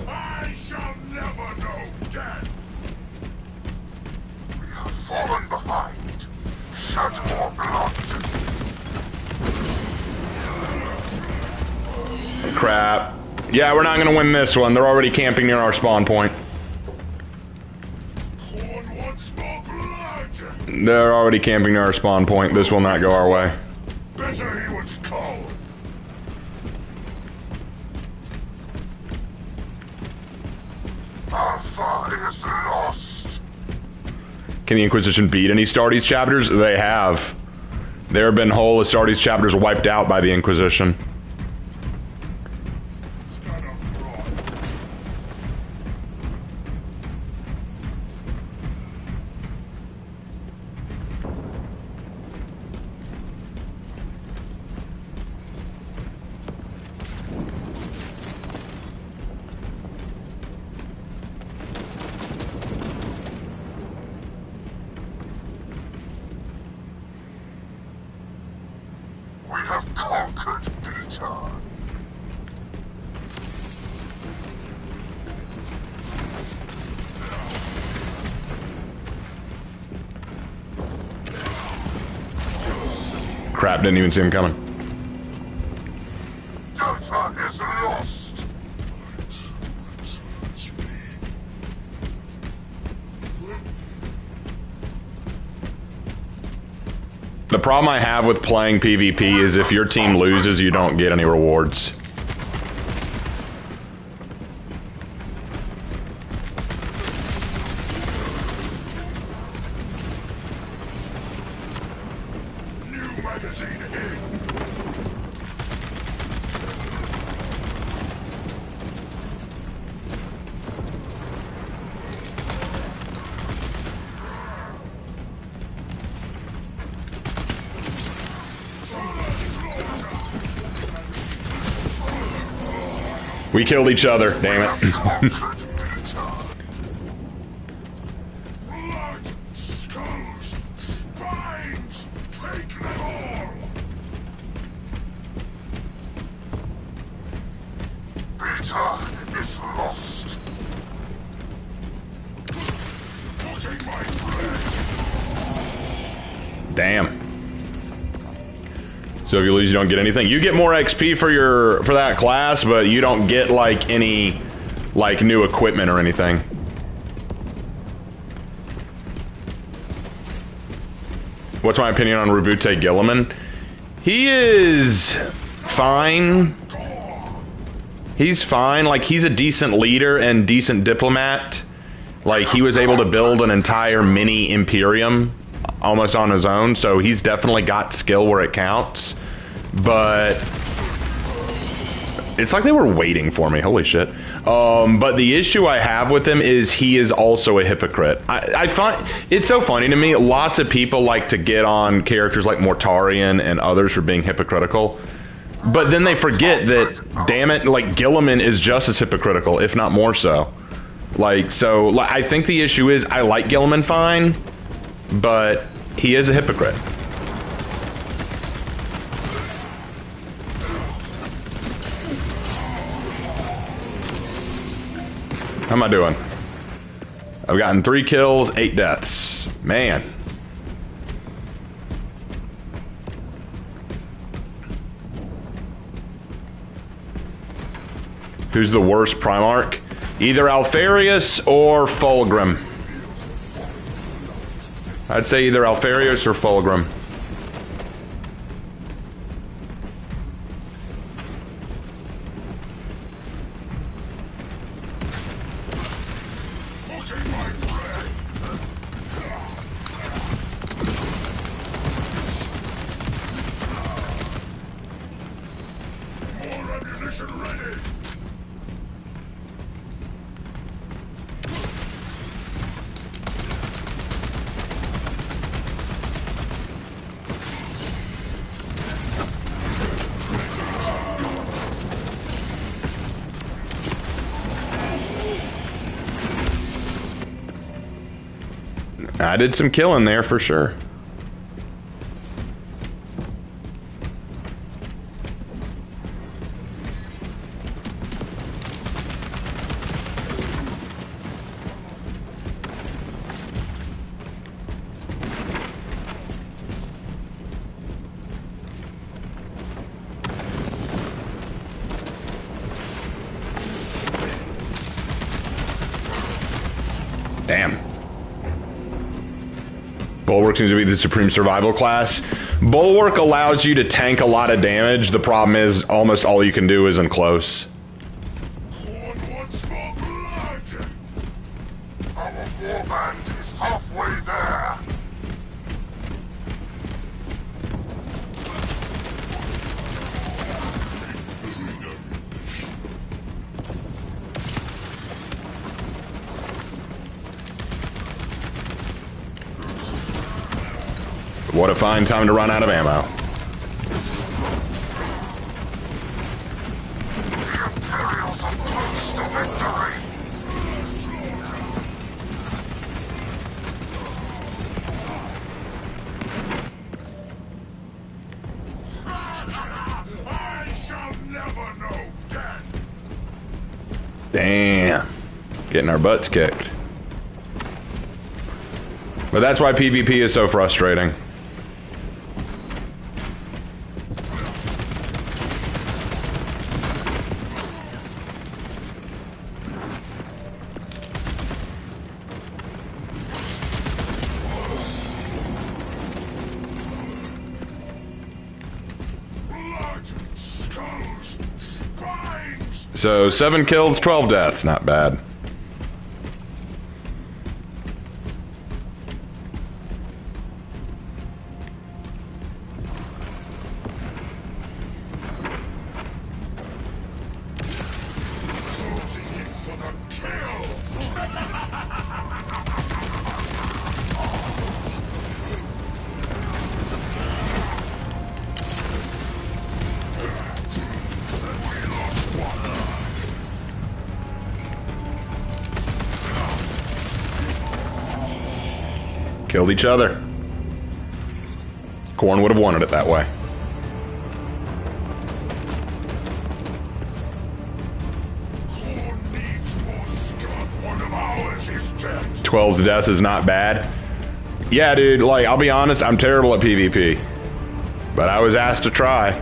I shall never know death. We have fallen behind. Shed more blood. Crap. Yeah, we're not gonna win this one. They're already camping near our spawn point. They're already camping near our spawn point. This will not go our way. Better he was cold. Alpha is lost. Can the Inquisition beat any Astartes chapters? They have. There have been whole Astartes chapters wiped out by the Inquisition. We have conquered Beta. Crap, didn't even see him coming. Delta is lost. The problem I have with playing PvP is if your team loses, you don't get any rewards. New magazine in. We killed each other, damn it. Conquered Beta. Blood, skulls, spines, take them all. Beta is lost. Putting my bread. Damn. So if you lose, you don't get anything. You get more XP for that class, but you don't get like any like new equipment or anything. What's my opinion on Rubute Gilliman? He is fine. He's fine. Like, he's a decent leader and decent diplomat. Like, he was able to build an entire mini Imperium almost on his own, so he's definitely got skill where it counts. But it's like they were waiting for me. Holy shit. But the issue I have with him is he is also a hypocrite. I find it's so funny to me. Lots of people like to get on characters like Mortarion and others for being hypocritical. But then they forget that, damn it, like, Gilliman is just as hypocritical, if not more so. Like, so, I think the issue is I like Gilliman fine, but he is a hypocrite. How am I doing? I've gotten 3 kills, 8 deaths. Man. Who's the worst Primarch? Either Alfarius or Fulgrim. I'd say either Alfarius or Fulgrim. I did some killing there for sure. Damn. Bulwark seems to be the supreme survival class. Bulwark allows you to tank a lot of damage. The problem is almost all you can do is in close. Corn wants more blood! Our warband is halfway there! What a fine time to run out of ammo. The Imperials are close to victory! I shall never know death! Damn. Getting our butts kicked. But that's why PvP is so frustrating. So 7 kills, 12 deaths, not bad. Killed each other. Khorne would have wanted it that way. Khorne needs more scum. One of ours is dead. 12's death is not bad. Yeah, dude, like, I'll be honest, I'm terrible at PvP. But I was asked to try.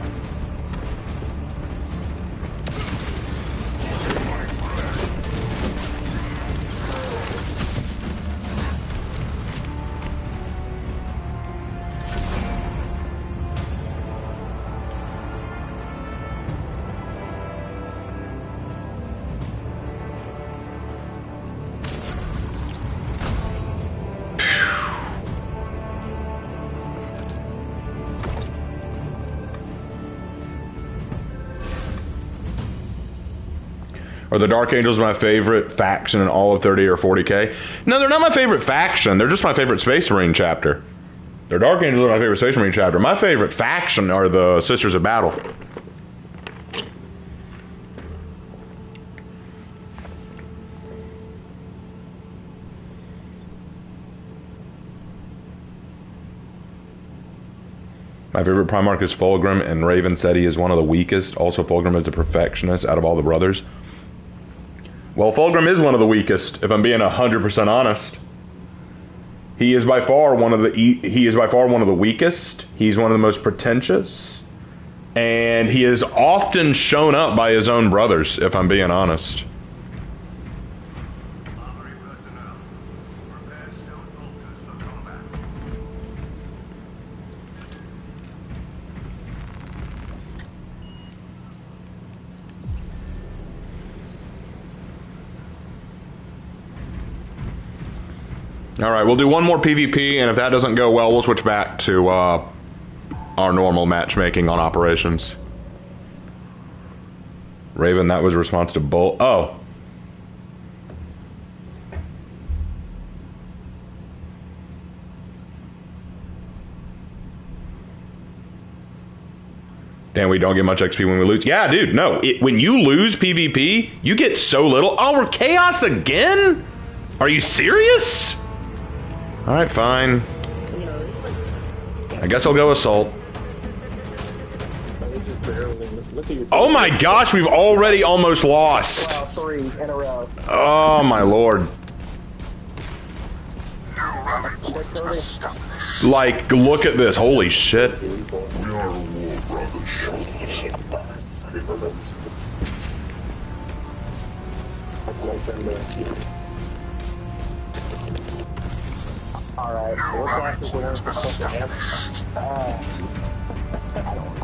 Are the Dark Angels my favorite faction in all of 30 or 40k? No, they're not my favorite faction. They're just my favorite Space Marine chapter. The Dark Angels are my favorite Space Marine chapter. My favorite faction are the Sisters of Battle. My favorite Primarch is Fulgrim, and Raven said he is one of the weakest. Also, Fulgrim is the perfectionist out of all the brothers. Well, Fulgrim is one of the weakest, if I'm being 100% honest. He is by far one of the weakest. He's one of the most pretentious, And he is often shown up by his own brothers, if I'm being honest. Alright, we'll do one more PvP, and if that doesn't go well, we'll switch back to our normal matchmaking on operations. Raven, that was a response to Bull. Oh. Damn, we don't get much XP when we lose. Yeah, dude, no. When you lose PvP, you get so little. Oh, we're Chaos again? Are you serious? Alright, fine. I guess I'll go Assault. Oh my gosh, we've already almost lost. Oh my lord. Like, look at this. Holy shit.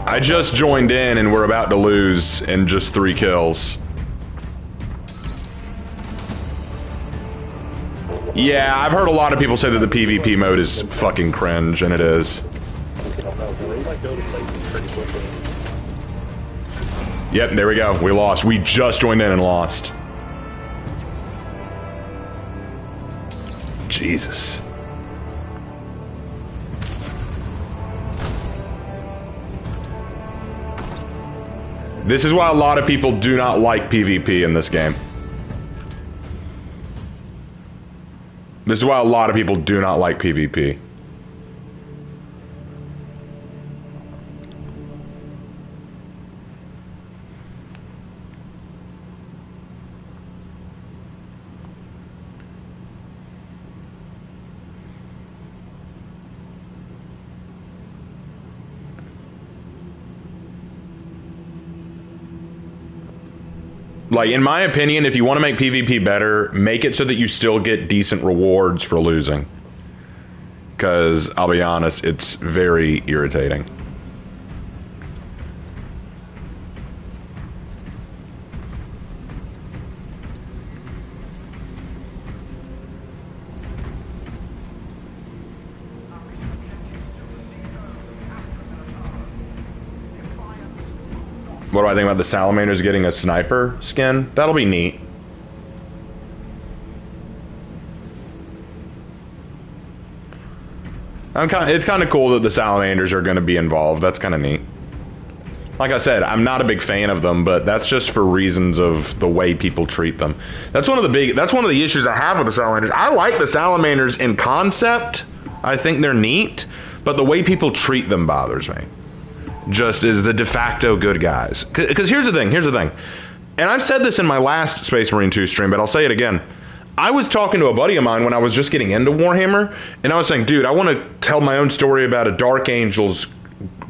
I just joined in and we're about to lose in just 3 kills. Yeah, I've heard a lot of people say that the PvP mode is fucking cringe, and it is. Yep, there we go. We lost. We just joined in and lost. Jesus. This is why a lot of people do not like PvP in this game. This is why a lot of people do not like PvP. Like, in my opinion, if you want to make PvP better, make it so that you still get decent rewards for losing. Because, I'll be honest, it's very irritating. What do I think about the salamanders getting a sniper skin? That'll be neat. It's kind of cool that the salamanders are going to be involved. That's kind of neat. Like I said, I'm not a big fan of them, but that's just for reasons of the way people treat them. That's one of the issues I have with the salamanders. I like the salamanders in concept. I think they're neat, but the way people treat them bothers me. Just as the de facto good guys. Because here's the thing. And I've said this in my last Space Marine 2 stream, but I'll say it again. I was talking to a buddy of mine when I was just getting into Warhammer, and I was saying, dude, I want to tell my own story about a Dark Angels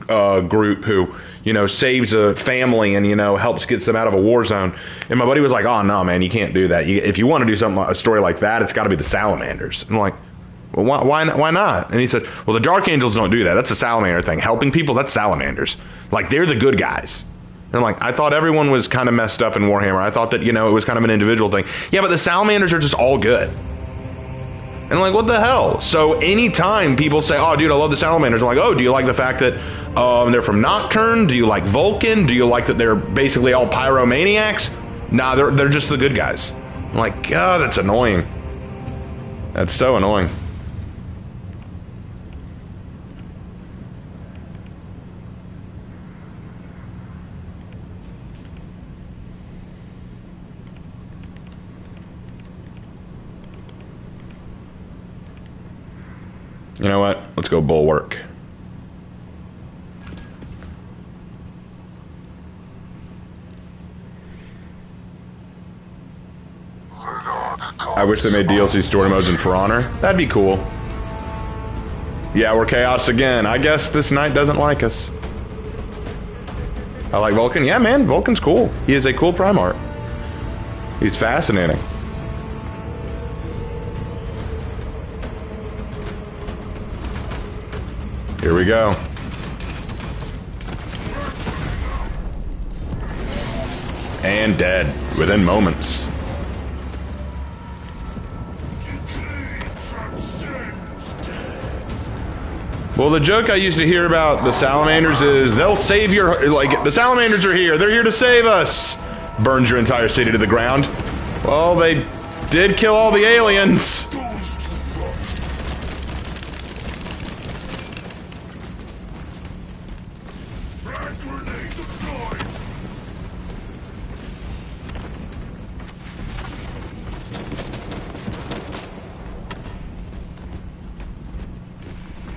group who, you know, saves a family and, you know, helps get them out of a war zone. And my buddy was like, oh, no, man, you can't do that. If you want to do a story like that, it's got to be the Salamanders. And I'm like, well, why not? And he said, well, the Dark Angels don't do that. That's a Salamander thing. Helping people, that's Salamanders. Like, they're the good guys. And I'm like, I thought everyone was kind of messed up in Warhammer. I thought that, you know, it was kind of an individual thing. Yeah, but the Salamanders are just all good. And I'm like, what the hell? So anytime people say, oh, dude, I love the Salamanders, I'm like, oh, do you like the fact that they're from Nocturne? Do you like Vulcan? Do you like that they're basically all pyromaniacs? Nah, they're just the good guys. I'm like, God, that's annoying. That's so annoying. You know what? Let's go Bulwark. I wish they made DLC story modes in For Honor. That'd be cool. Yeah, we're Chaos again. I guess this knight doesn't like us. I like Vulcan. Yeah, man, Vulcan's cool. He is a cool Primarch. He's fascinating. Here we go. And dead within moments. Well, the joke I used to hear about the salamanders is they'll save your... Like, the salamanders are here. They're here to save us. Burns your entire city to the ground. Well, they did kill all the aliens.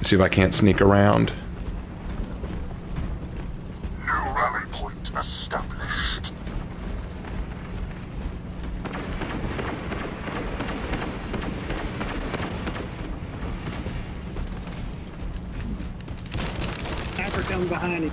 See if I can't sneak around. New rally point established. Sniper coming behind you.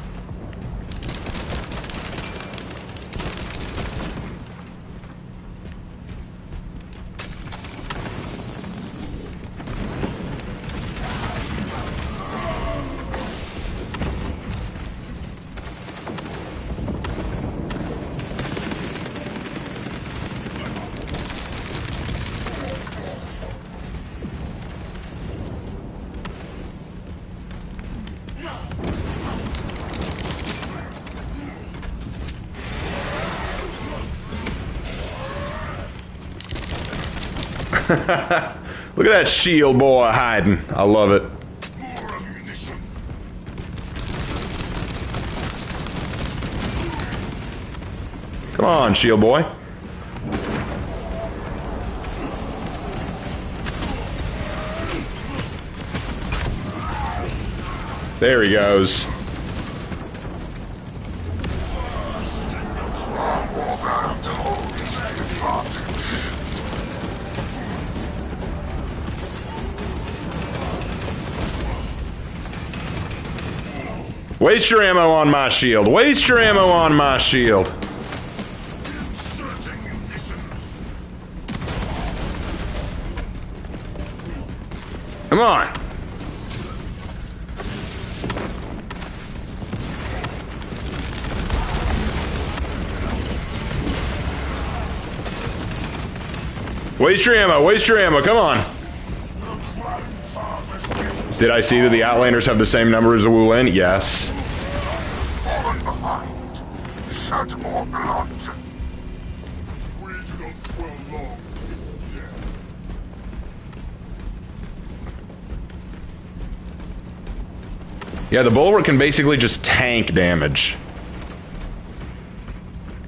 Look at that shield boy hiding. I love it. More ammunition. Come on, shield boy. There he goes. Waste your ammo on my shield. Waste your ammo on my shield. Come on. Waste your ammo. Waste your ammo. Come on. Did I see that the Outlanders have the same number as the Wulin? Yes. Fallen behind. Shed more blood. We do not dwell long in death. Yeah, the Bulwark can basically just tank damage.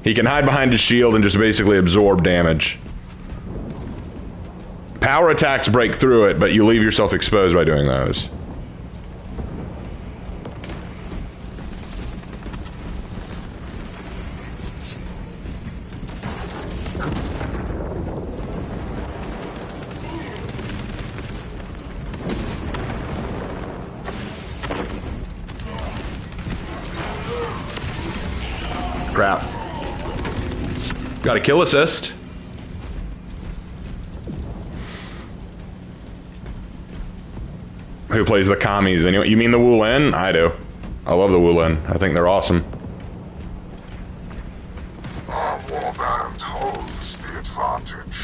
He can hide behind his shield and just basically absorb damage. Power attacks break through it, but you leave yourself exposed by doing those. Crap. Got a kill assist. Who plays the commies anyway? You mean the Wulin? I do. I love the Wulin. I think they're awesome. Our warband holds the advantage.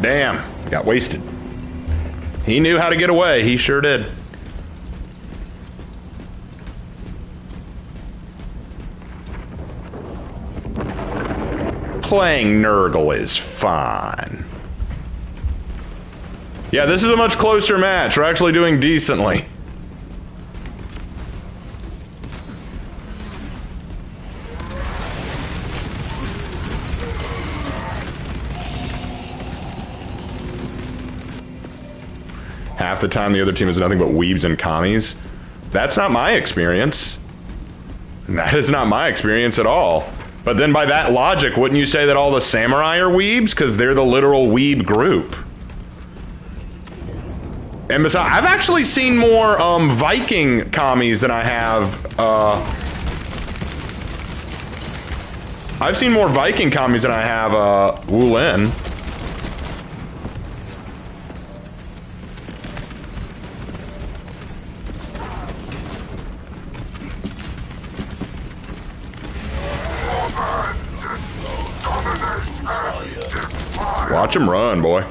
Damn, got wasted. He knew how to get away, he sure did. playing Nurgle is fun. Yeah, this is a much closer match. We're actually doing decently. Half the time the other team is nothing but weebs and commies. That's not my experience. That is not my experience at all. But then by that logic, wouldn't you say that all the samurai are weebs? Because they're the literal weeb group. And besides, I've actually seen more Viking commies than I have, I've seen more Viking commies than I have, Wulin. Watch him run, boy.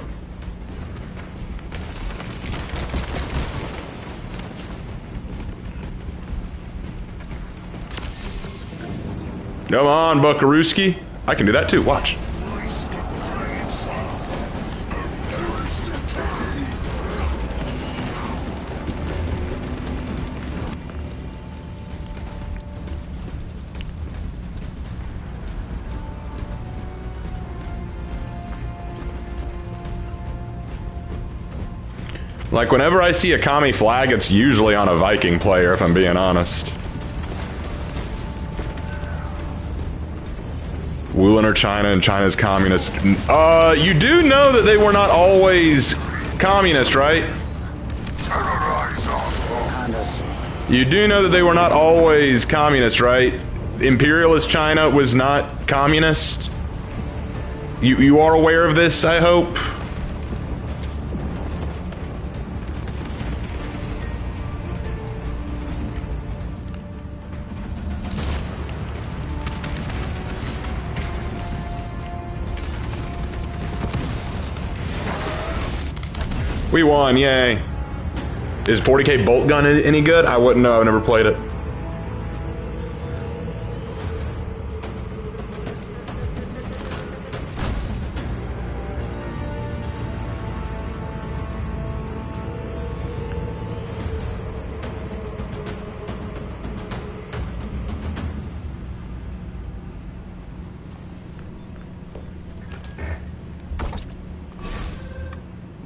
Come on, Buckarooski. I can do that too, watch. Like, whenever I see a commie flag, it's usually on a Viking player, if I'm being honest. Wulin or China, and China's communist. You do know that they were not always communist, right? You do know that they were not always communist, right? Imperialist China was not communist? You are aware of this, I hope? We won, yay. Is 40k bolt gun any good? I wouldn't know, I've never played it.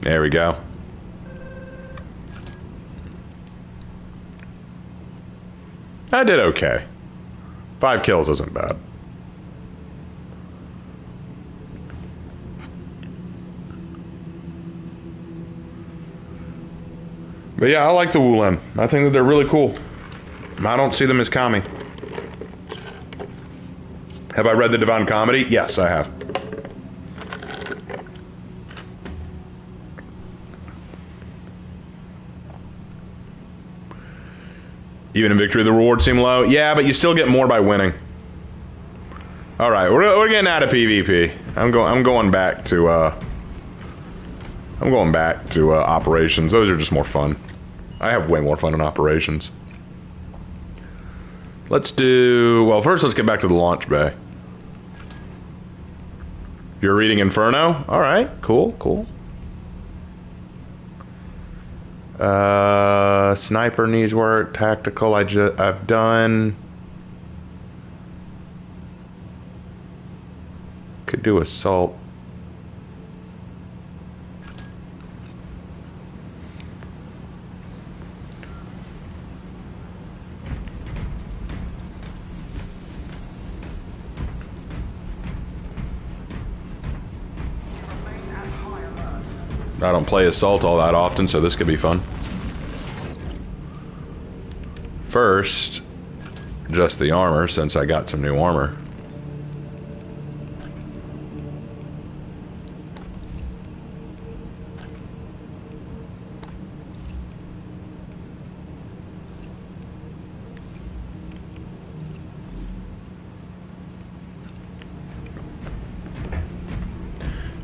There we go. I did okay. 5 kills isn't bad. But yeah, I like the Wulin. I think that they're really cool. I don't see them as commie. Have I read the Divine Comedy? Yes, I have. Even in victory, the rewards seem low. Yeah, but you still get more by winning. All right, we're getting out of PvP. I'm going back to operations. Those are just more fun. I have way more fun in operations. Let's do, well, first let's get back to the launch bay. You're reading Inferno? All right, cool, cool. Sniper needs work. Tactical, I've done. Could do assault. I don't play assault all that often, so this could be fun. First, just the armor, since I got some new armor.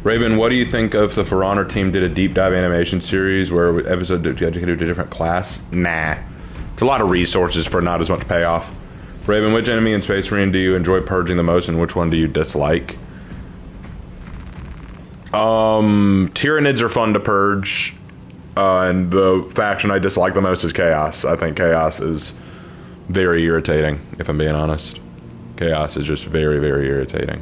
Raven, what do you think of the For Honor team did a deep dive animation series where episode dedicated to a different class? Nah. It's a lot of resources for not as much payoff. Raven, which enemy in Space Marine do you enjoy purging the most and which one do you dislike? Tyranids are fun to purge. And the faction I dislike the most is Chaos. I think Chaos is very irritating, if I'm being honest. Chaos is just very, very irritating.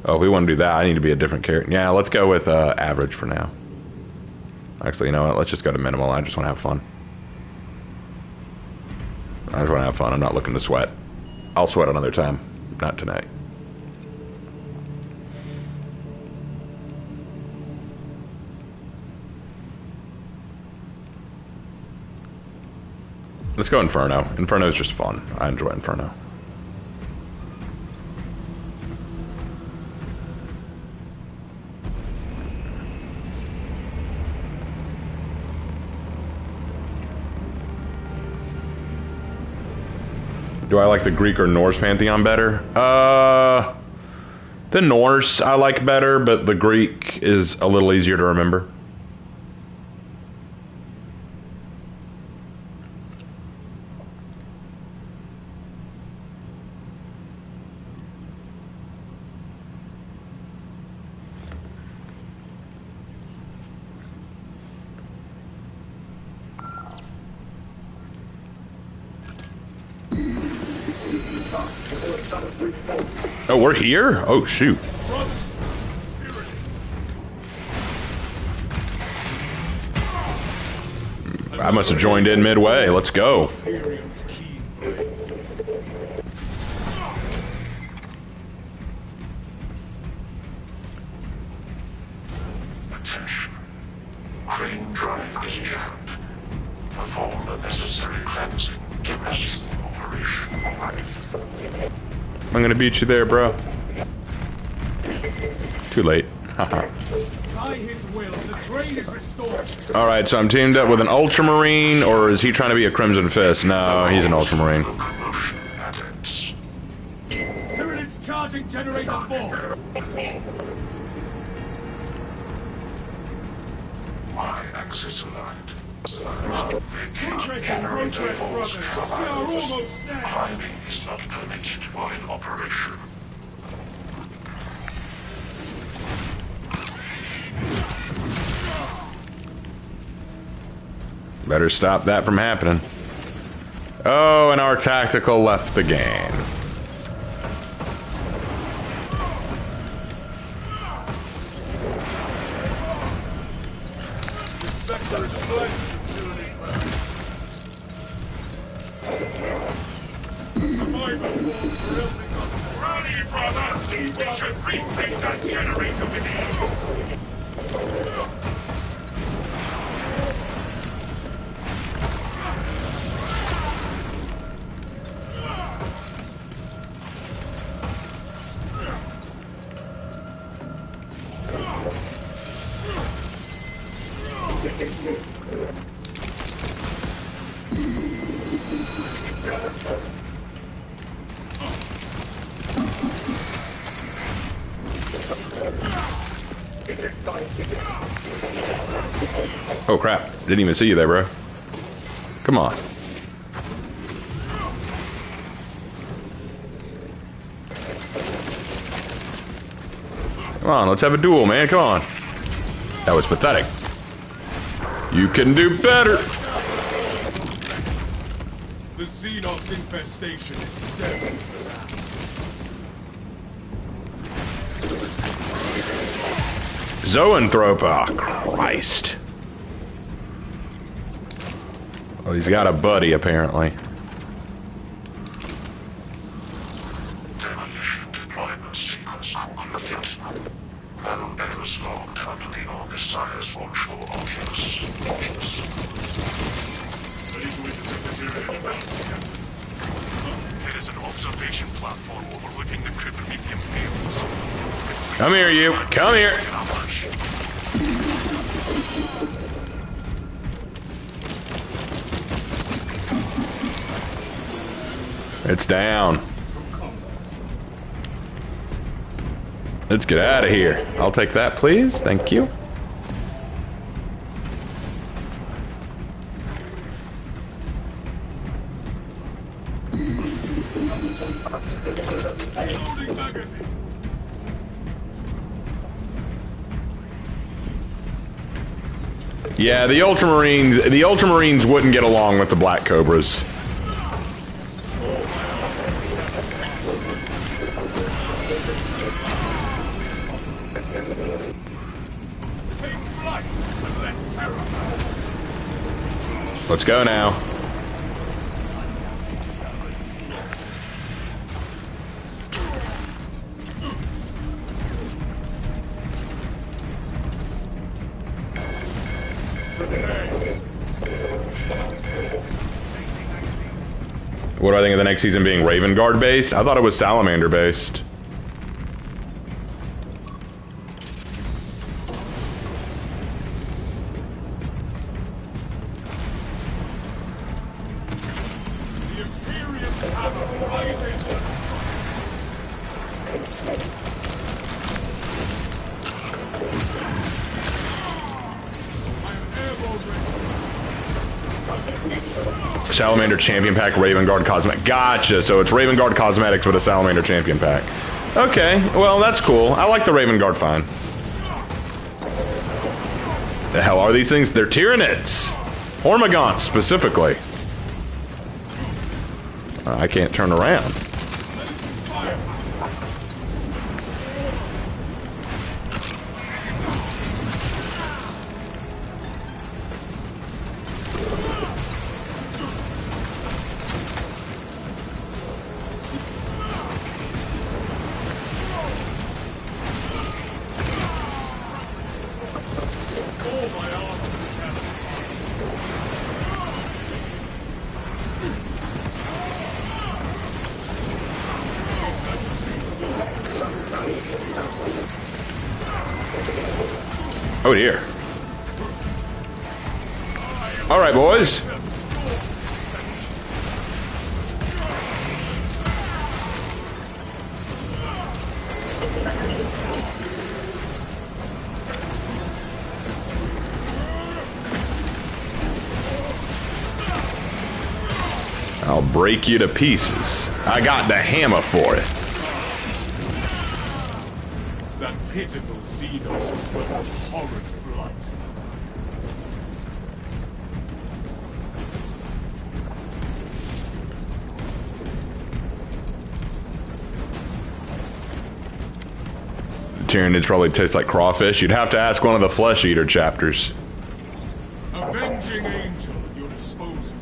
Oh, if we want to do that, I need to be a different character. Yeah, let's go with average for now. Actually, you know what? Let's just go to minimal. I just want to have fun. I just want to have fun. I'm not looking to sweat. I'll sweat another time. Not tonight. Let's go Inferno. Inferno is just fun. I enjoy Inferno. Do I like the Greek or Norse pantheon better? The Norse I like better, but the Greek is a little easier to remember. Oh, we're here? Oh, shoot. I must have joined in midway. Let's go. Attention. Crane drive is jammed. Perform the necessary cleansing to resume operation. I'm gonna beat you there, bro. Too late. Haha. By his will, the crane is restored. Alright, so I'm teamed up with an Ultramarine, or is he trying to be a Crimson Fist? No, he's an Ultramarine. Tyranids charging generator 4. My axis aligned. Progress, brothers. We are almost there. Climbing is not permitted while in operation. Better stop that from happening. Oh, and our tactical left the game. This sector is blessed. Ready, brothers! We can retake that generator with ease! Oh crap, didn't even see you there, bro. Come on. Come on, let's have a duel, man, come on. That was pathetic. You can do better. The Xenos infestation is steady. Zoanthrope, oh Christ. Well, he's got a buddy, apparently. Demolition deployment sequence concluded. No errors logged under the Orgasire's watchful oculus. There is an observation platform overlooking the Cryptomethium fields. Come here, you. Come here. It's down. Let's get out of here. I'll take that, please. Thank you. Yeah, the Ultramarines wouldn't get along with the Black Cobras. Let's go now. What do I think of the next season being Raven Guard based? I thought it was Salamander based. Salamander Champion Pack, Raven Guard Cosmetic. Gotcha, so it's Raven Guard Cosmetics with a Salamander Champion Pack. Okay, well, that's cool. I like the Raven Guard fine. The hell are these things? They're Tyranids. Hormagaunts, specifically. I can't turn around. Oh dear. All right, boys. I'll break you to pieces. I got the hammer for it. That pitiful Xenos was but a horrid blight. Tyranids probably taste like crawfish. You'd have to ask one of the Flesh Eater chapters. Avenging angel at your disposal.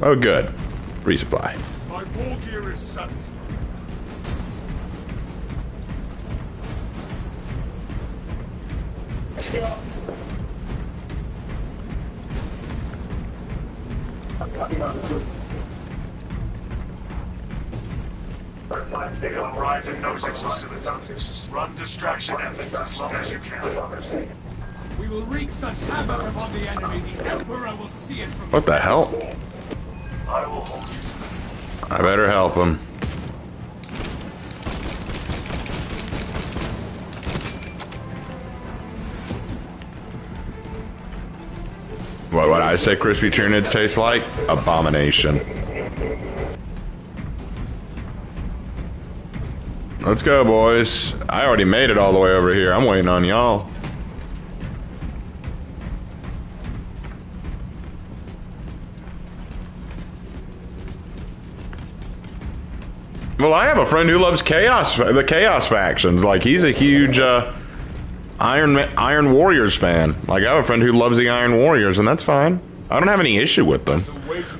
Oh, good. Resupply. My war gear is satisfied. Arrive in Nozick's facility. Run distraction efforts as long as you can. We will wreak such havoc upon the enemy, the Emperor will see it from What the hell? I will hold you. I better help him. What I say crispy Tyranids taste like? Abomination. Let's go, boys. I already made it all the way over here. I'm waiting on y'all. Well, I have a friend who loves the Chaos factions. Like, he's a huge Iron Warriors fan. Like, I have a friend who loves the Iron Warriors, and that's fine. I don't have any issue with them.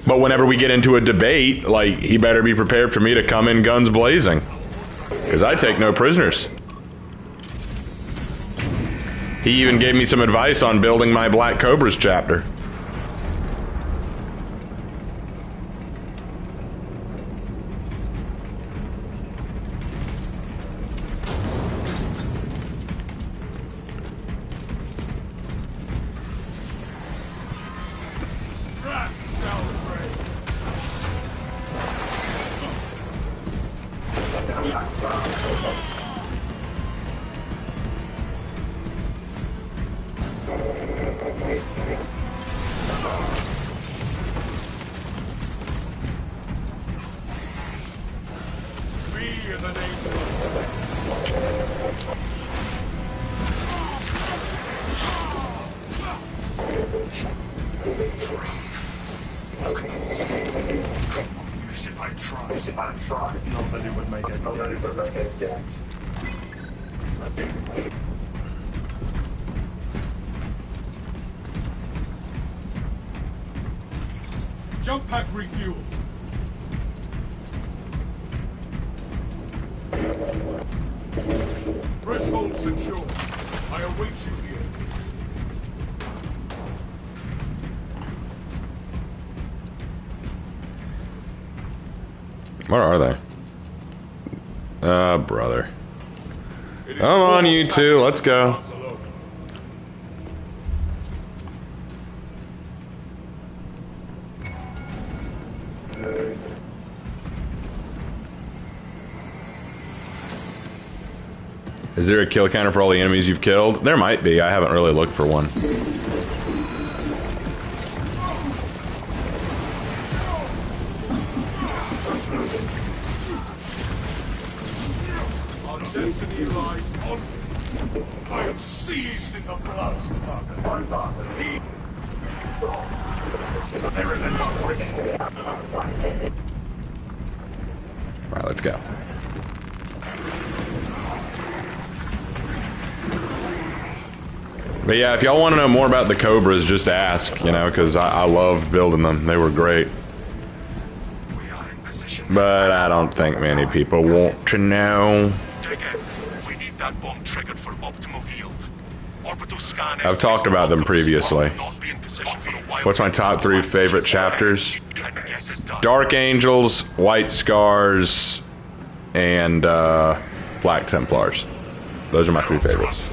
But whenever we get into a debate, like, he better be prepared for me to come in guns blazing. Because I take no prisoners. He even gave me some advice on building my Black Cobras chapter. Not that it would make any dent. Jump pack refueled. Threshold secure. I await you here. Where are they? Brother. Come on, you two, let's go. Is there a kill counter for all the enemies you've killed? There might be. I haven't really looked for one. Our destiny lies on. I am seized in the blood. Alright, let's go. But yeah, if y'all want to know more about the Cobras, just ask, you know, because I loved building them. They were great. But I don't think many people want to know. We need that bomb triggered for optimal yield. Orbital scan. I've talked about them previously. Not be in position for a while. What's my top 3 favorite chapters? Dark Angels, White Scars, and Black Templars. Those are my 3 favorites.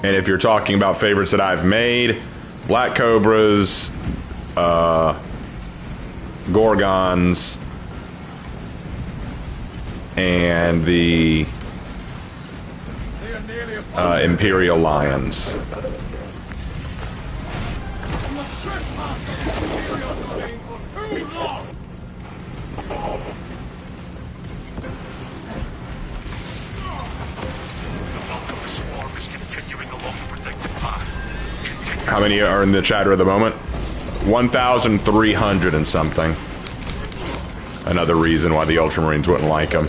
And if you're talking about favorites that I've made, Black Cobras, Gorgons, and the Imperial Lions. How many are in the chatter at the moment? 1,300 and something. Another reason why the Ultramarines wouldn't like them.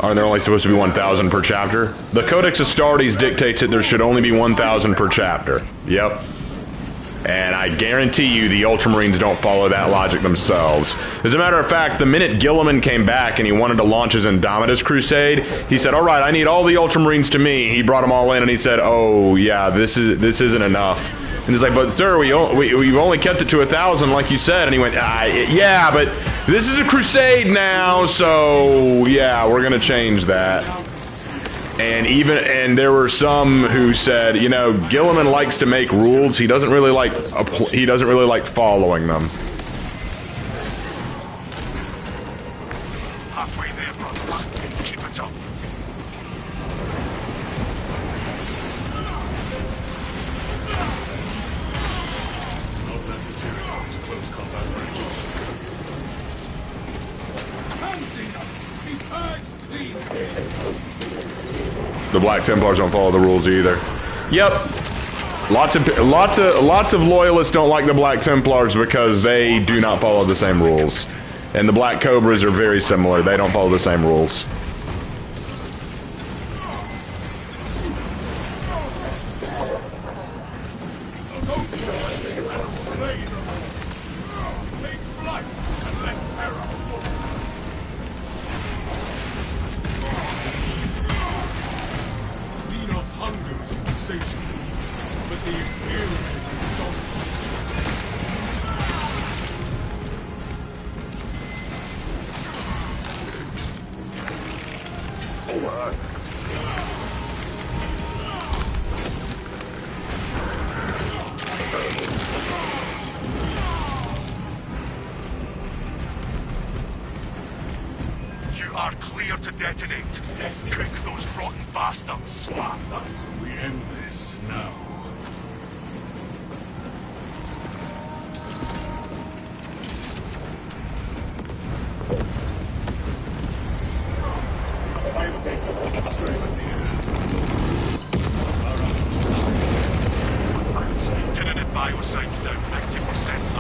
Aren't there only supposed to be 1,000 per chapter? The Codex Astartes dictates that there should only be 1,000 per chapter. Yep. And I guarantee you the Ultramarines don't follow that logic themselves. As a matter of fact, the minute Gilliman came back and he wanted to launch his Indomitus Crusade, he said, all right, I need all the Ultramarines to me. He brought them all in and he said, oh, yeah, this isn't enough. And he's like, but sir, we've only kept it to 1,000 like you said. And he went, yeah, but this is a crusade now, so yeah, we're gonna change that. And there were some who said, you know, Gilliman likes to make rules. He doesn't really like following them. Halfway there, brothers. Keep it up. The Black Templars don't follow the rules either. Yep. Lots of loyalists don't like the Black Templars because they do not follow the same rules. And the Black Cobras are very similar. They don't follow the same rules. Prepare to detonate. Cook those rotten bastards. We end this now.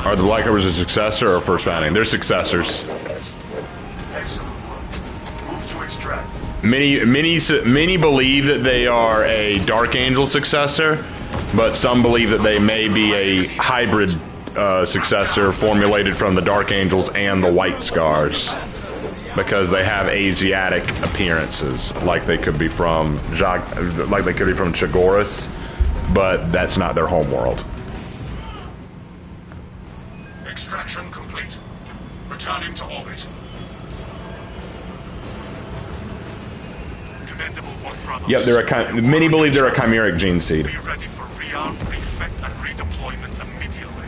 Are the Black Cobras a successor or first founding? They're successors. Excellent work. Move to extract. Many believe that they are a Dark Angel successor, but some believe that they may be a hybrid successor formulated from the Dark Angels and the White Scars, because they have Asiatic appearances, like they could be from Chagoras, but that's not their homeworld. Extraction complete. Returning to orbit. Commendable one, brothers. Yep, many believe they're a chimeric gene seed. Be ready for rearm, refit, and redeployment immediately.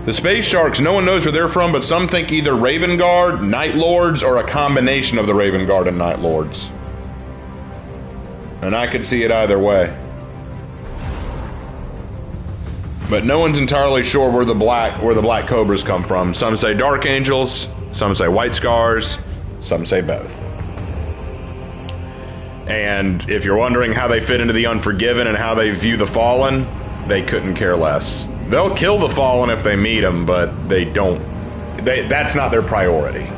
The Space Sharks, no one knows where they're from, but some think either Raven Guard, Night Lords, or a combination of the Raven Guard and Night Lords. And I could see it either way. But no one's entirely sure where the Black Cobras come from. Some say Dark Angels, some say White Scars, some say both. And if you're wondering how they fit into the Unforgiven and how they view the Fallen, they couldn't care less. They'll kill the Fallen if they meet them, but they don't. That's not their priority.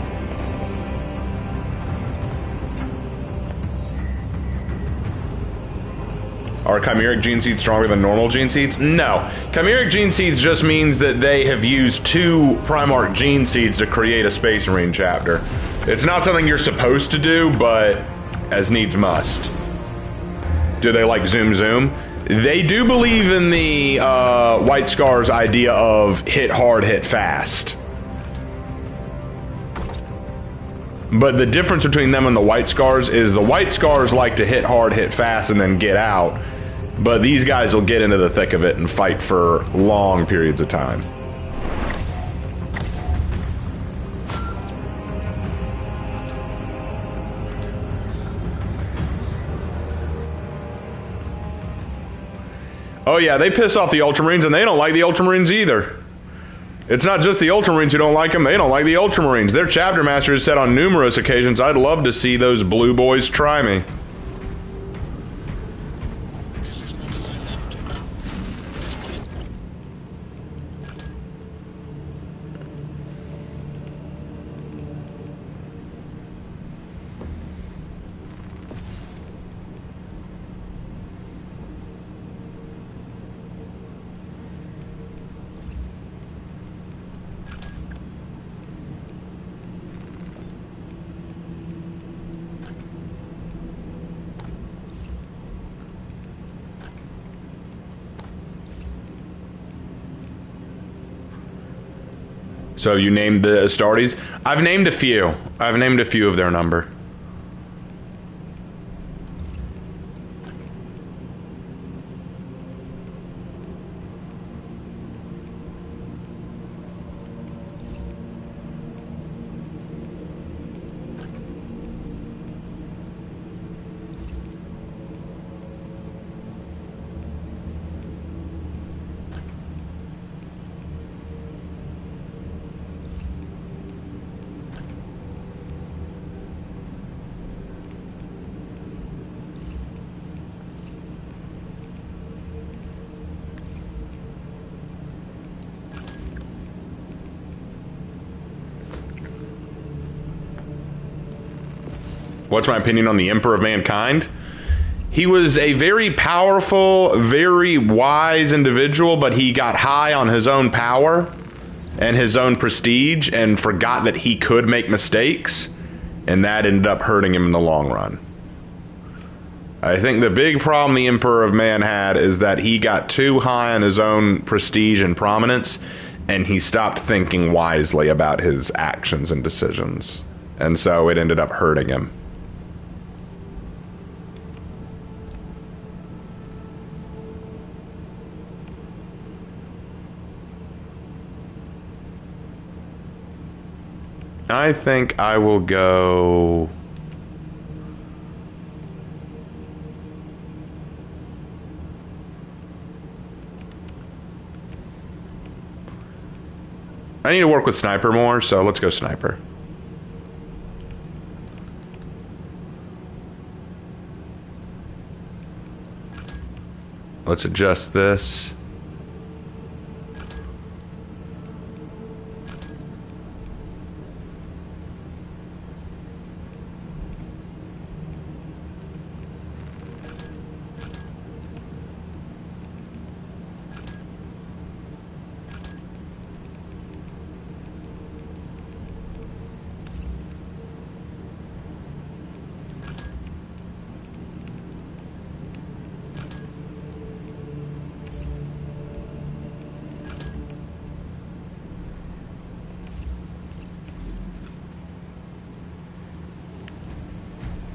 Are chimeric gene seeds stronger than normal gene seeds? No. Chimeric gene seeds just means that they have used 2 Primarch gene seeds to create a Space Marine chapter. It's not something you're supposed to do, but as needs must. Do they like Zoom Zoom? They do believe in the White Scars idea of hit hard, hit fast. But the difference between them and the White Scars is the White Scars like to hit hard, hit fast, and then get out. But these guys will get into the thick of it and fight for long periods of time. Oh yeah, they piss off the Ultramarines, and they don't like the Ultramarines either. It's not just the Ultramarines who don't like them, they don't like the Ultramarines. Their chapter master has said on numerous occasions, I'd love to see those blue boys try me. So you named the Astartes? I've named a few. I've named a few of their number. What's my opinion on the Emperor of Mankind? He was a very powerful, very wise individual, but he got high on his own power and his own prestige and forgot that he could make mistakes, and that ended up hurting him in the long run. I think the big problem the Emperor of Man had is that he got too high on his own prestige and prominence, and he stopped thinking wisely about his actions and decisions. And so it ended up hurting him. I think I will go... I need to work with sniper more, so let's go sniper. Let's adjust this.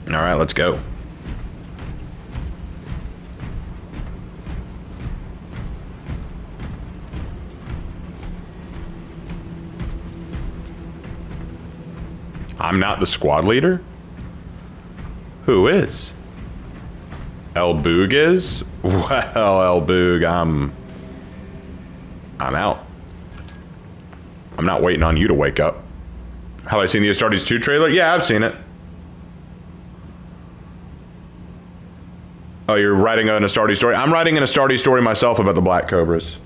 All right, let's go. I'm not the squad leader? Who is? El Boog is? Well, El Boog, I'm out. I'm not waiting on you to wake up. Have I seen the Astartes 2 trailer? Yeah, I've seen it. Oh, you're writing an Astartes story? I'm writing an Astartes story myself about the Black Cobras.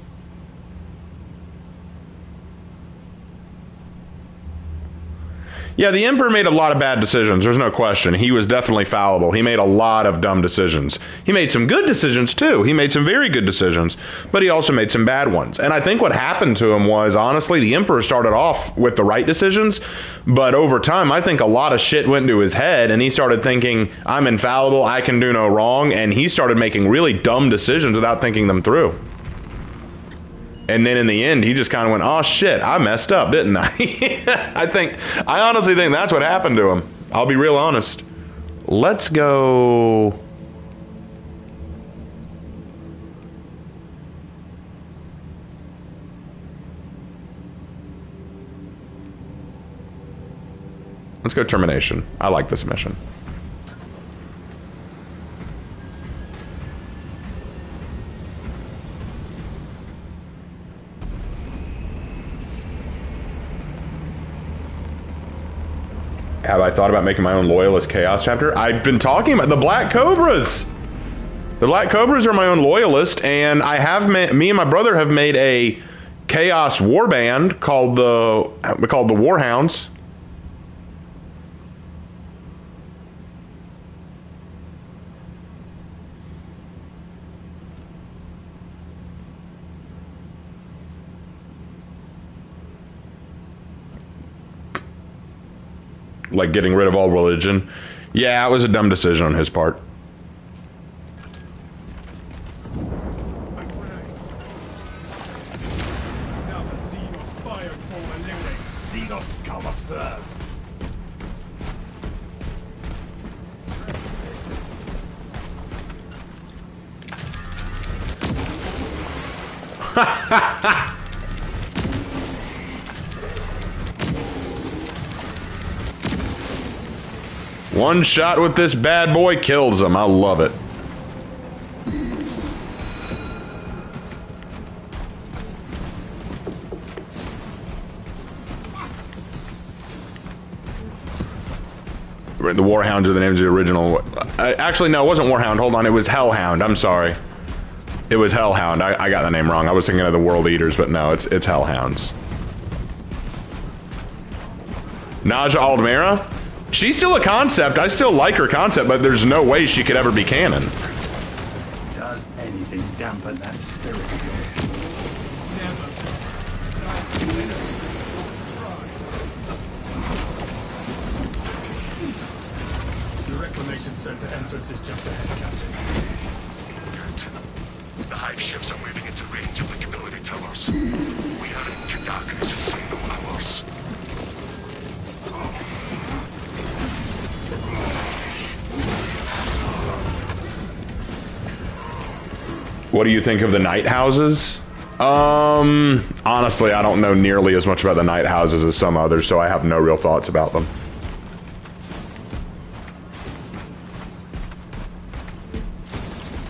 Yeah, the Emperor made a lot of bad decisions, there's no question. He was definitely fallible. He made a lot of dumb decisions. He made some good decisions, too. He made some very good decisions, but he also made some bad ones. And I think what happened to him was, honestly, the Emperor started off with the right decisions, but over time, I think a lot of shit went into his head, and he started thinking, I'm infallible, I can do no wrong, and he started making really dumb decisions without thinking them through. And then in the end, he just kind of went, oh shit, I messed up, didn't I? I honestly think that's what happened to him. I'll be real honest. Let's go... Let's go termination. I like this mission. Have I thought about making my own Loyalist Chaos chapter? I've been talking about the Black Cobras. The Black Cobras are my own Loyalist, and I have me and my brother have made a Chaos warband called the Warhounds. Like getting rid of all religion. Yeah, it was a dumb decision on his part. Now the Xenos fired for eliminate. Xenos come observe. One shot with this bad boy kills him. I love it. The Warhounds are the names of the original. Actually, no, it wasn't Warhound. Hold on, it was Hellhound. I'm sorry. It was Hellhound. I got the name wrong. I was thinking of the World Eaters, but no, it's Hellhounds. Naja Aldmera? She's still a concept. I still like her concept, but there's no way she could ever be canon. Does anything dampen that spirit of yours? Never. The Reclamation Center entrance is just ahead, Captain. The Hive ships are moving into range of the community towers. We are in Kadaka's final hours. What do you think of the night houses? Honestly, I don't know nearly as much about the night houses as some others, so I have no real thoughts about them.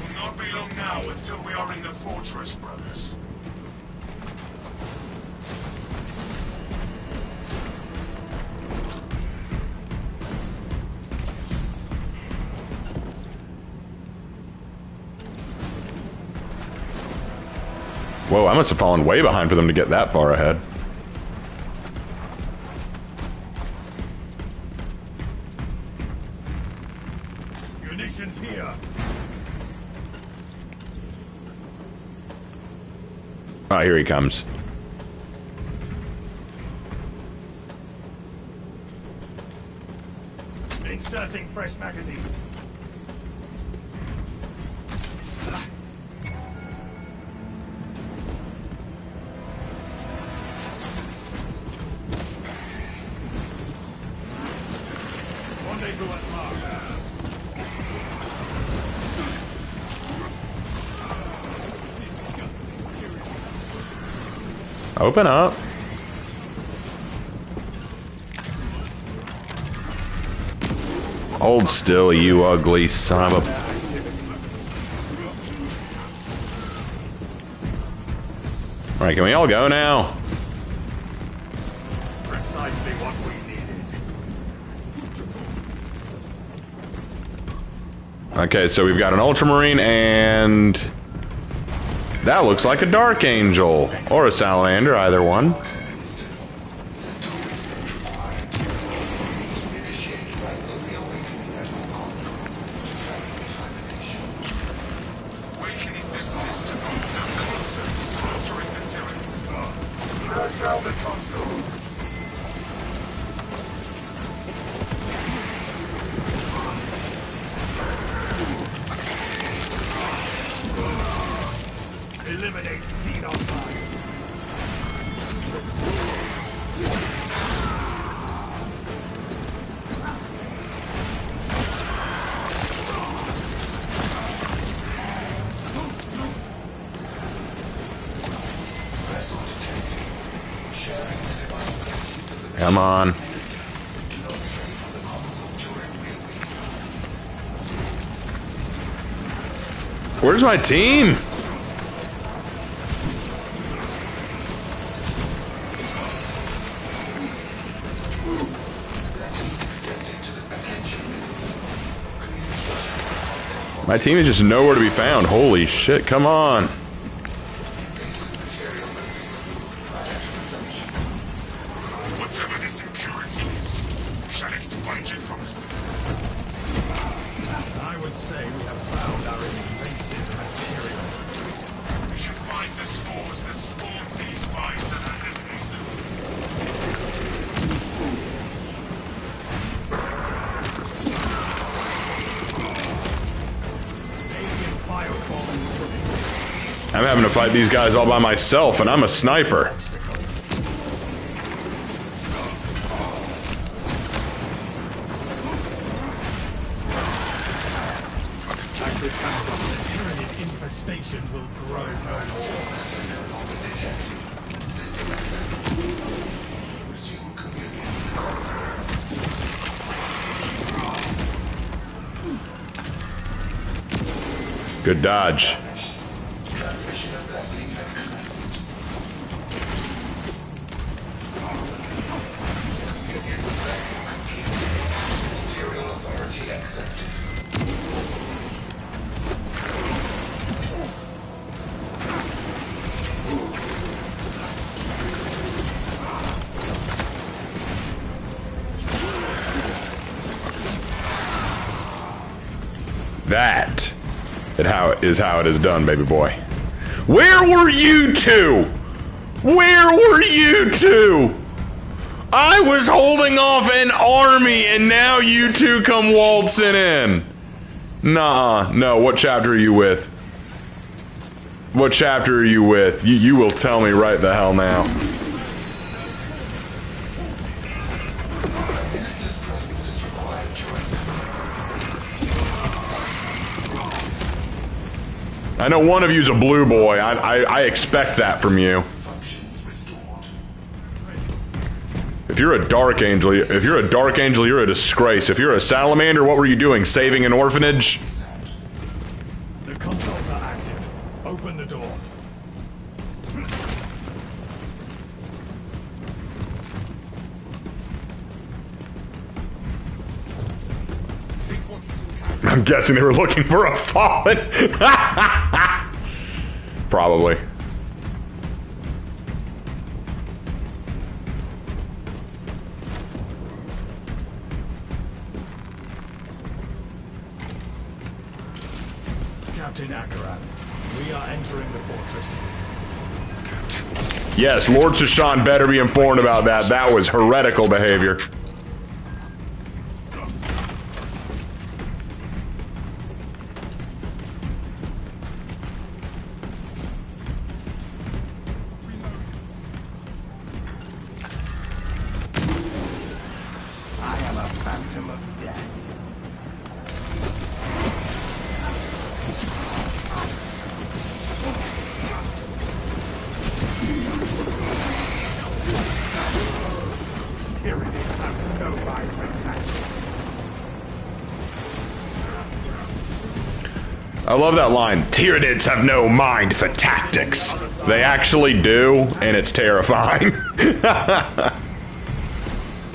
Will not be long now until we are in the fortress, brothers. Whoa, I must have fallen way behind for them to get that far ahead. Munitions here. Oh, here he comes. Inserting fresh magazine. Rendezvous at mark. Open up. Hold still, you ugly son of a... Alright, can we all go now? Precisely what we needed. Okay, so we've got an Ultramarine and... that looks like a Dark Angel. Or a Salamander, either one. Weakening this system moves us closer to slaughtering the tyranny. That's how they come through. Eliminate xenophiles. Come on. Where's my team? My team is just nowhere to be found. Holy shit, come on. Whatever this impurity is, we shall expunge it from the system. I would say we have found our invasive material. We should find the spores that spawned these vines and eliminate them. Alien biobombs. I'm having to fight these guys all by myself, and I'm a sniper. Infestation will grow no more. Good dodge. That is how it is done, baby boy. Where were you two? Where were you two? I was holding off an army and now you two come waltzing in. Nah, no, what chapter are you with? What chapter are you with? You will tell me right the hell now. I know one of you's a blue boy. I expect that from you. If you're a dark angel, you're a disgrace. If you're a salamander, what were you doing? Saving an orphanage? The consoles are active. Open the door. I'm guessing they were looking for a fallen. Probably. Captain Akaran, we are entering the fortress. Yes, Lord Sashan better be informed about that. That was heretical behavior. I am a phantom of death. Tyrannies have no right for tactics. I love that line. Tyranids have no mind for tactics. They actually do, and it's terrifying.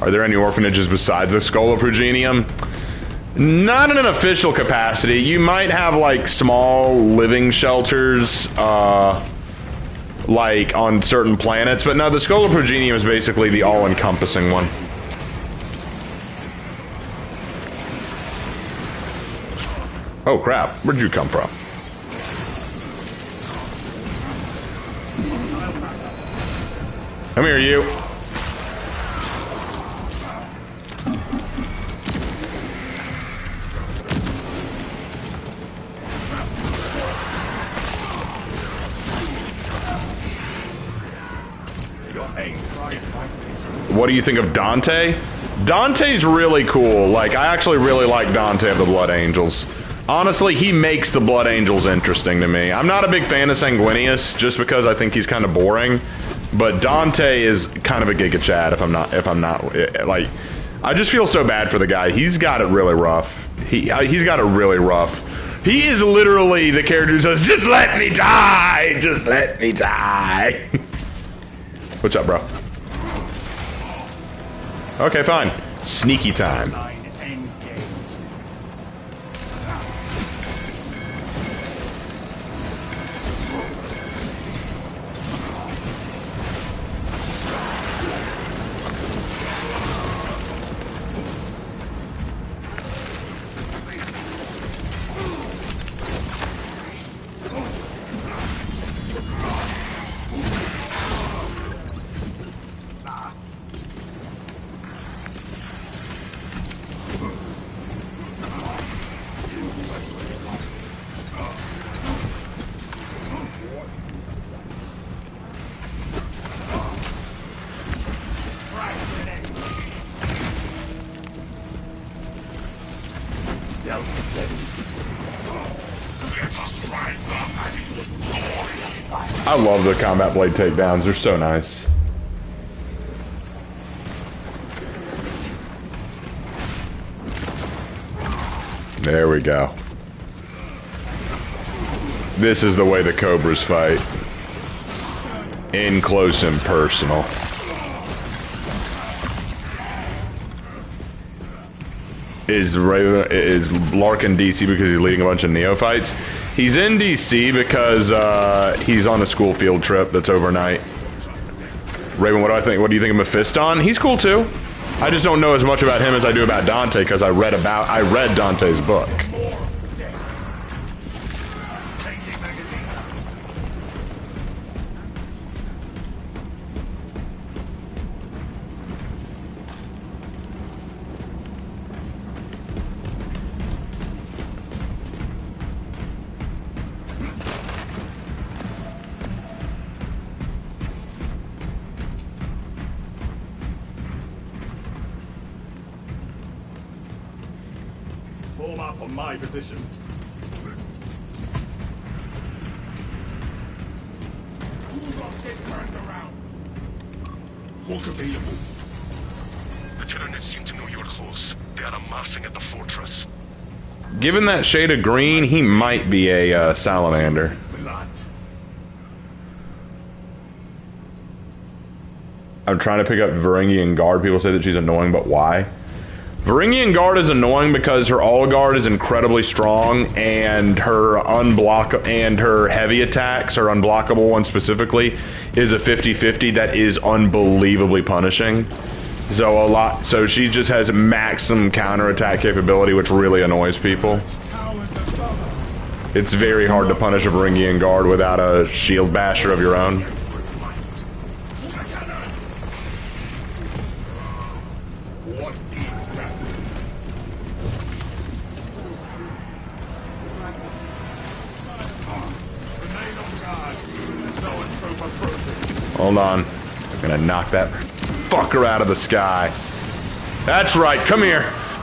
Are there any orphanages besides the Skull of Progenium? Not in an official capacity. You might have like small living shelters, like on certain planets, but no, the Skull of Progenium is basically the all-encompassing one. Oh crap, where'd you come from? Come here, you. What do you think of Dante? Dante's really cool. Like, I actually really like Dante of the Blood Angels. Honestly, he makes the Blood Angels interesting to me. I'm not a big fan of Sanguinius, just because I think he's kind of boring. But Dante is kind of a Giga Chad, if I'm not, like, I just feel so bad for the guy. He's got it really rough. He's got it really rough. He is literally the character who says, "Just let me die! Just let me die!" What's up, bro? Okay, fine. Sneaky time. Line engaged. I love the combat blade takedowns. They're so nice. There we go. This is the way the Cobras fight. In close and personal. Is Lark in DC because he's leading a bunch of neophytes? He's in DC because he's on a school field trip that's overnight. Raven, what do I think? What do you think of Mephiston? He's cool too. I just don't know as much about him as I do about Dante because I read Dante's book. Form up on my position. Get turned around. Hawk available. The Tyranids seem to know you're close. They are amassing at the fortress. Given that shade of green, he might be a salamander. Blood. I'm trying to pick up Varangian Guard. People say that she's annoying, but why? Varangian Guard is annoying because her All Guard is incredibly strong, and her her heavy attacks, her unblockable one specifically, is a 50-50 that is unbelievably punishing. So she just has maximum counterattack capability, which really annoys people. It's very hard to punish a Varangian Guard without a shield basher of your own. Hold on. I'm gonna knock that fucker out of the sky. That's right. Come here.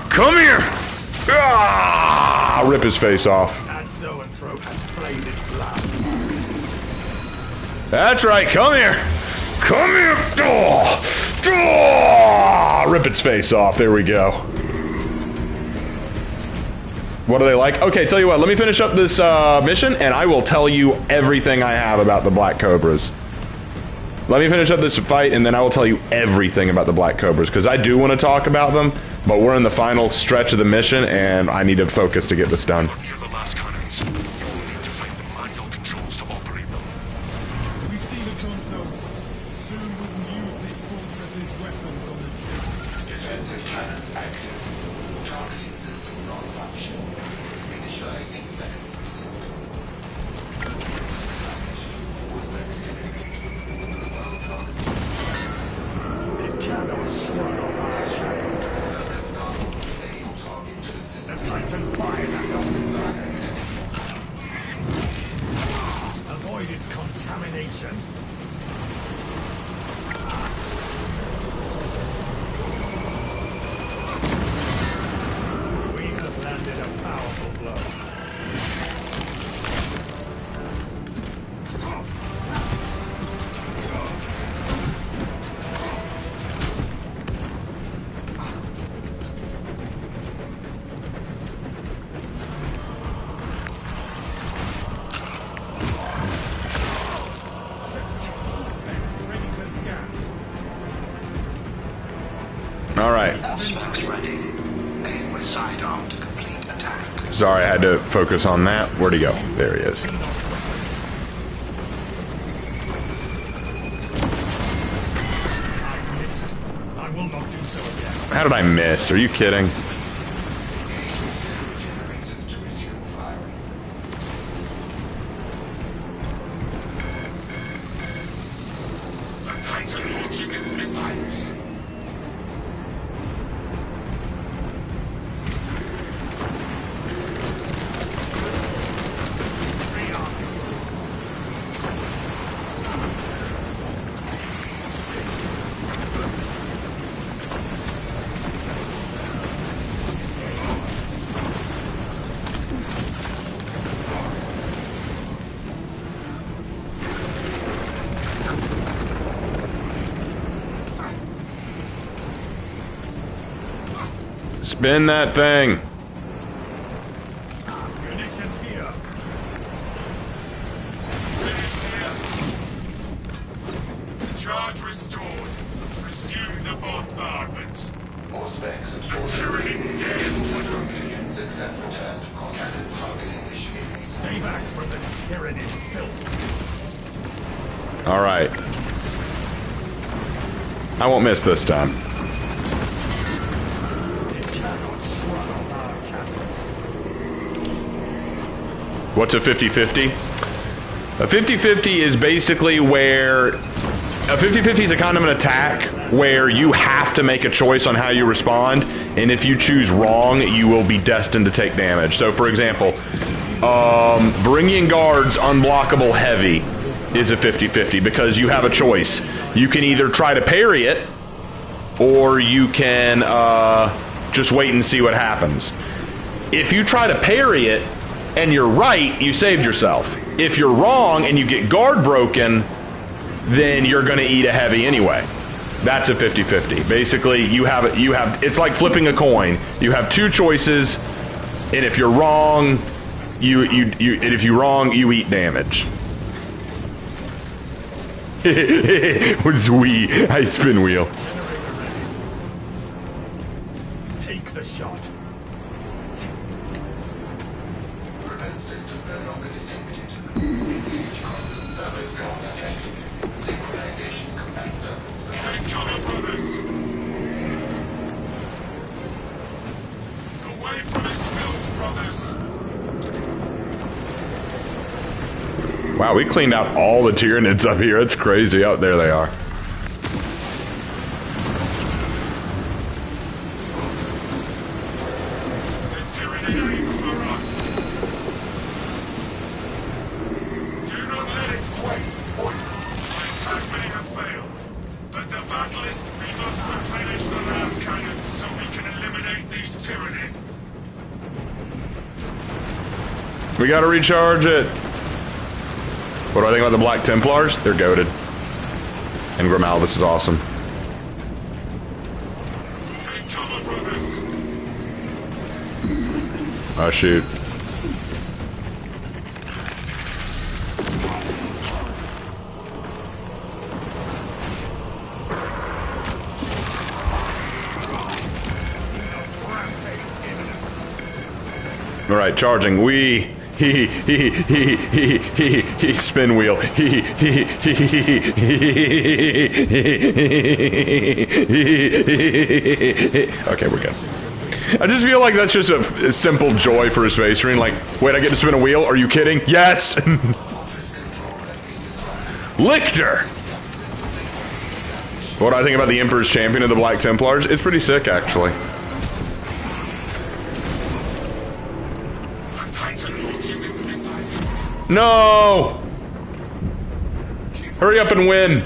Come here. Ah! Rip his face off. That zoanthrope has played its last. That's right. Come here. Come here. Rip its face off. There we go. What are they like? Okay, tell you what. Let me finish up this mission, and I will tell you everything I have about the Black Cobras. Let me finish up this fight, and then I will tell you everything about the Black Cobras, because I do want to talk about them, but we're in the final stretch of the mission, and I need to focus to get this done. Near the last cannons. You will need to find the manual controls to operate them. We see the console. Soon we will use this fortress's weapons on the troops. Defensive cannon active. Targeting system non-function. Initializing secondary system. It cannot shrug off our shadows. The Titan fires at us. Avoid its contamination. We have landed a powerful blow. All right. Smokes ready. Aim with sidearm to complete attack. Sorry, I had to focus on that. Where'd he go? There he is. I missed. I will not do so again. How did I miss? Are you kidding? Generators to resume firing. The Titan launches its missiles. Spin that thing. Munitions here. Charge restored. Resume the bombardment. All specs at fortress. Success return to cannon target initiated. Stay back from the Tyranid filth. All right. I won't miss this time. It cannot shrug off our cannons. What's a 50-50? A 50-50 is basically where... A 50-50 is a kind of an attack where you have to make a choice on how you respond, and if you choose wrong, you will be destined to take damage. So, for example, Varangian Guard's unblockable heavy is a 50-50 because you have a choice. You can either try to parry it, or you can just wait and see what happens. If you try to parry it and you're right, you saved yourself. If you're wrong and you get guard broken, then you're going to eat a heavy anyway. That's a 50-50. Basically, it's like flipping a coin. You have two choices, and if you're wrong, you eat damage. What's I spin wheel. Take the shot. Take cover, brothers. Away from its filth, brothers. Wow, we cleaned out all the Tyranids up here. It's crazy. Oh, there they are. The Tyranid aims for us. Do not let it wait. My attack may have failed, but the battle is we must replenish the last cannons so we can eliminate these Tyranid. We gotta recharge it. What do I think about the Black Templars? They're goated. And Grimalvis is awesome. Take cover, brothers. Oh, shoot. All right, charging. He spin wheel. Okay, we're good. I just feel like that's just a simple joy for a Space Marine. Like, wait, I get to spin a wheel? Are you kidding? Yes! Lictor! What do I think about the Emperor's Champion of the Black Templars? It's pretty sick, actually. No! Hurry up and win.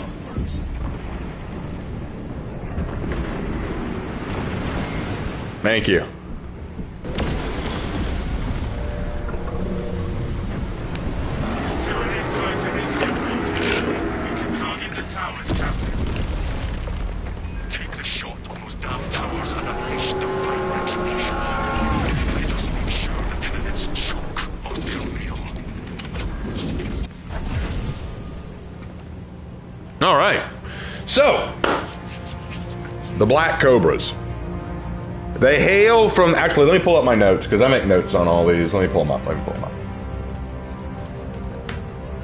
Thank you. Tyranid Titan is defeated. We can target the towers, Captain. Take the shot on those damn towers and unleash divine retribution. Let us make sure the Tyranids choke on their meal. All right. So, the Black Cobras. They hail from... Actually, let me pull up my notes, because I make notes on all these. Let me pull them up. Let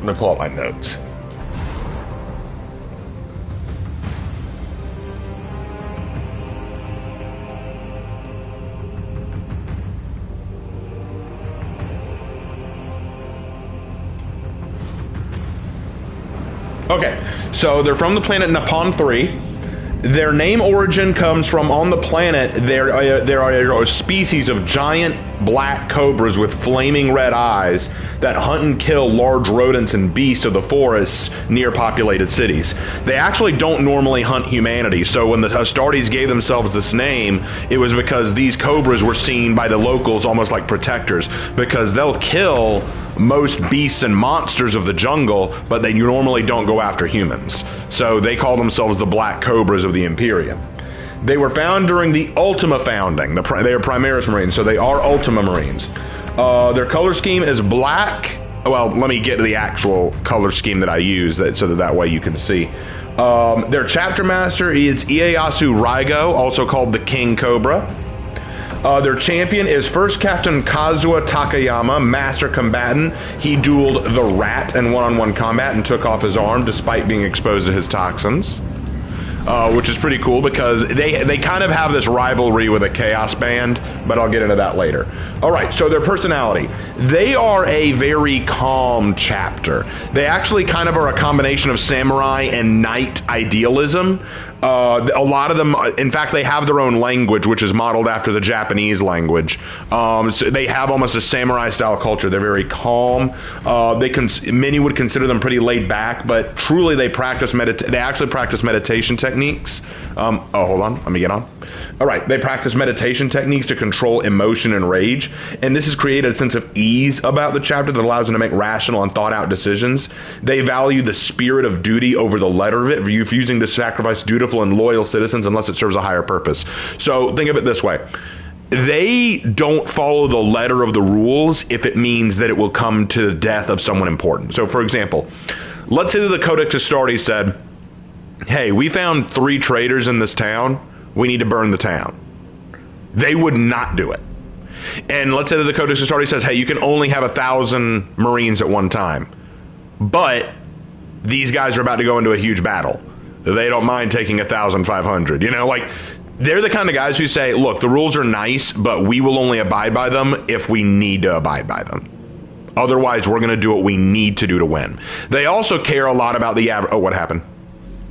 me pull up my notes. Okay, so they're from the planet Nippon 3. Their name origin comes from on the planet, there are a species of giant black cobras with flaming red eyes that hunt and kill large rodents and beasts of the forests near populated cities. They actually don't normally hunt humanity, so when the Astartes gave themselves this name, it was because these cobras were seen by the locals almost like protectors, because they'll kill most beasts and monsters of the jungle, but they normally don't go after humans. So they call themselves the Black Cobras of the Imperium. They were found during the Ultima founding. They are Primaris Marines, so they are Ultima Marines. Their color scheme is black. Well, let me get to the actual color scheme that I use, so that way you can see. Their chapter master is Ieyasu Raigo, also called the King Cobra. Their champion is First Captain Kazuo Takayama, Master Combatant. He dueled the Rat in one-on-one combat and took off his arm despite being exposed to his toxins. Which is pretty cool because they kind of have this rivalry with a Chaos Band, but I'll get into that later. Alright, so their personality. They are a very calm chapter. They actually kind of are a combination of samurai and knight idealism. A lot of them, in fact, they have their own language, which is modeled after the Japanese language. So they have almost a samurai-style culture. They're very calm. Many would consider them pretty laid back, but truly they actually practice meditation techniques. Hold on, let me get on. All right, they practice meditation techniques to control emotion and rage, and this has created a sense of ease about the chapter that allows them to make rational and thought-out decisions. They value the spirit of duty over the letter of it, refusing to sacrifice dutiful and loyal citizens unless it serves a higher purpose. So think of it this way. They don't follow the letter of the rules if it means that it will come to the death of someone important. So, for example, let's say that the Codex Astartes said, hey, we found 3 traitors in this town. We need to burn the town. They would not do it. And let's say that the Codex Astartes says, hey, you can only have 1,000 Marines at one time. But these guys are about to go into a huge battle. They don't mind taking 1,500. You know, like, they're the kind of guys who say, look, the rules are nice, but we will only abide by them if we need to abide by them. Otherwise, we're going to do what we need to do to win. They also care a lot about the average. Oh, what happened?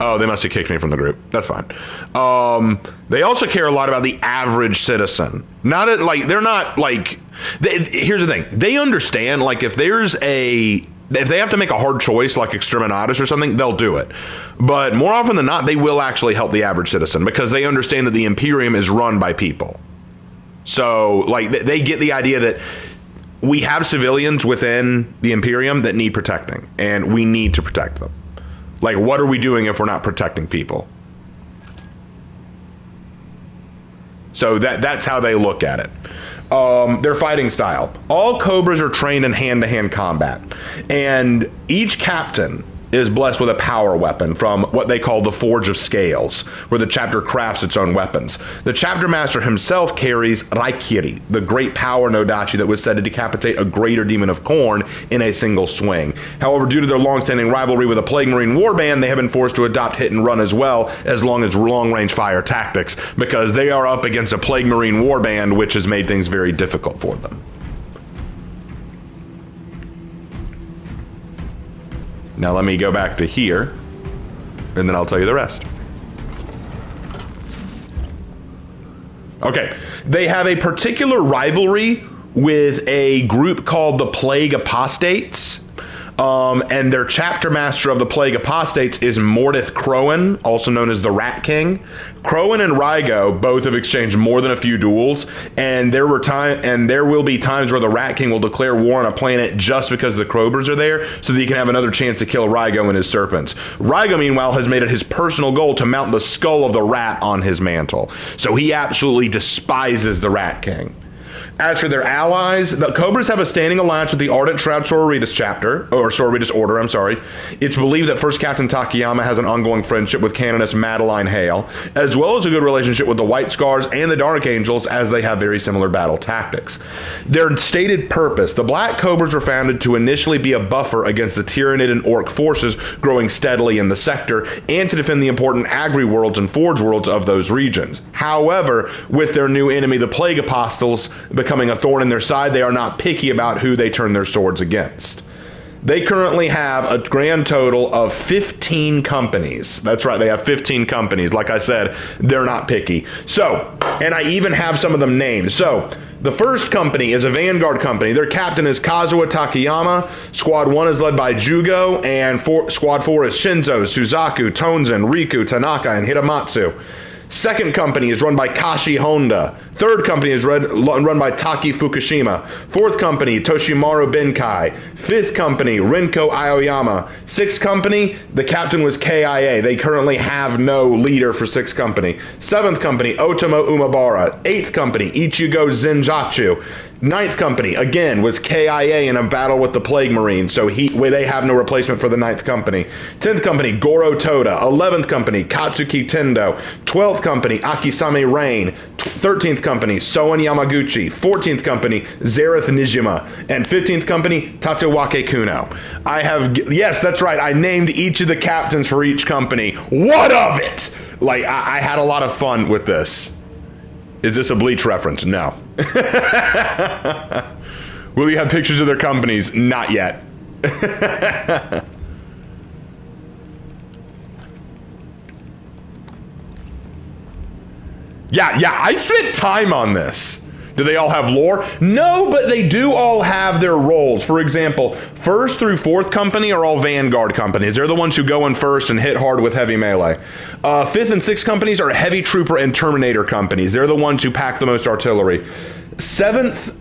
Oh, they must have kicked me from the group. That's fine. They also care a lot about the average citizen. Here's the thing. They understand, like, if they have to make a hard choice, like Exterminatus or something, they'll do it. But more often than not, they will actually help the average citizen because they understand that the Imperium is run by people. So, like, they get the idea that we have civilians within the Imperium that need protecting, and we need to protect them. Like, what are we doing if we're not protecting people? So that's how they look at it. Their fighting style. All Cobras are trained in hand-to-hand combat. And each captain is blessed with a power weapon from what they call the Forge of Scales, where the chapter crafts its own weapons. The chapter master himself carries Raikiri, the great power Nodachi that was said to decapitate a greater demon of Khorne in a single swing. However, due to their long-standing rivalry with the Plague Marine Warband, they have been forced to adopt hit and run as well, as long as long-range fire tactics, because they are up against a Plague Marine Warband, which has made things very difficult for them. Now let me go back to here, and then I'll tell you the rest. Okay, they have a particular rivalry with a group called the Plague Apostates, and their chapter master of the Plague Apostates is Mordith Crowan, also known as the Rat King. Crowan and Rygo both have exchanged more than a few duels, and there will be times where the Rat King will declare war on a planet just because the Cobras are there, so that he can have another chance to kill Rygo and his serpents. Rygo, meanwhile, has made it his personal goal to mount the skull of the rat on his mantle, so he absolutely despises the Rat King. As for their allies, the Cobras have a standing alliance with the Ardent Shroud Sororitas Sororitas Order, It's believed that First Captain Takayama has an ongoing friendship with Canoness Madeline Hale, as well as a good relationship with the White Scars and the Dark Angels, as they have very similar battle tactics. Their stated purpose: the Black Cobras were founded to initially be a buffer against the Tyranid and Orc forces growing steadily in the sector, and to defend the important Agri worlds and Forge worlds of those regions. However, with their new enemy, the Plague Apostles, becoming a thorn in their side, they are not picky about who they turn their swords against. They currently have a grand total of 15 companies. That's right, they have 15 companies. Like I said, they're not picky. So, and I even have some of them named. So, the first company is a Vanguard company. Their captain is Kazuo Takayama. Squad 1 is led by Jugo, and Squad 4 is Shinzo, Suzaku, Tonzen, Riku, Tanaka, and Hiramatsu. Second company is run by Kashi Honda. Third company is run by Taki Fukushima. Fourth company, Toshimaru Benkai. Fifth company, Renko Aoyama. Sixth company, the captain was KIA. They currently have no leader for sixth company. Seventh company, Otomo Umabara. Eighth company, Ichigo Zenjatsu. Ninth company, again, was KIA in a battle with the Plague Marine, so they have no replacement for the ninth company. 10th company, Goro Toda. 11th company, Katsuki Tendo. 12th company, Akisame Rain. 13th company, Soen Yamaguchi. 14th company, Zareth Nijima. And 15th company, Tatewake Kuno. Yes, that's right, I named each of the captains for each company. What of it? Like, I had a lot of fun with this. Is this a Bleach reference? No. Will you have pictures of their companies? Not yet. Yeah, I spent time on this. Do they all have lore? No, but they do all have their roles. For example, 1st through 4th company are all Vanguard companies. They're the ones who go in first and hit hard with heavy melee. 5th and 6th companies are heavy trooper and Terminator companies. They're the ones who pack the most artillery. 7th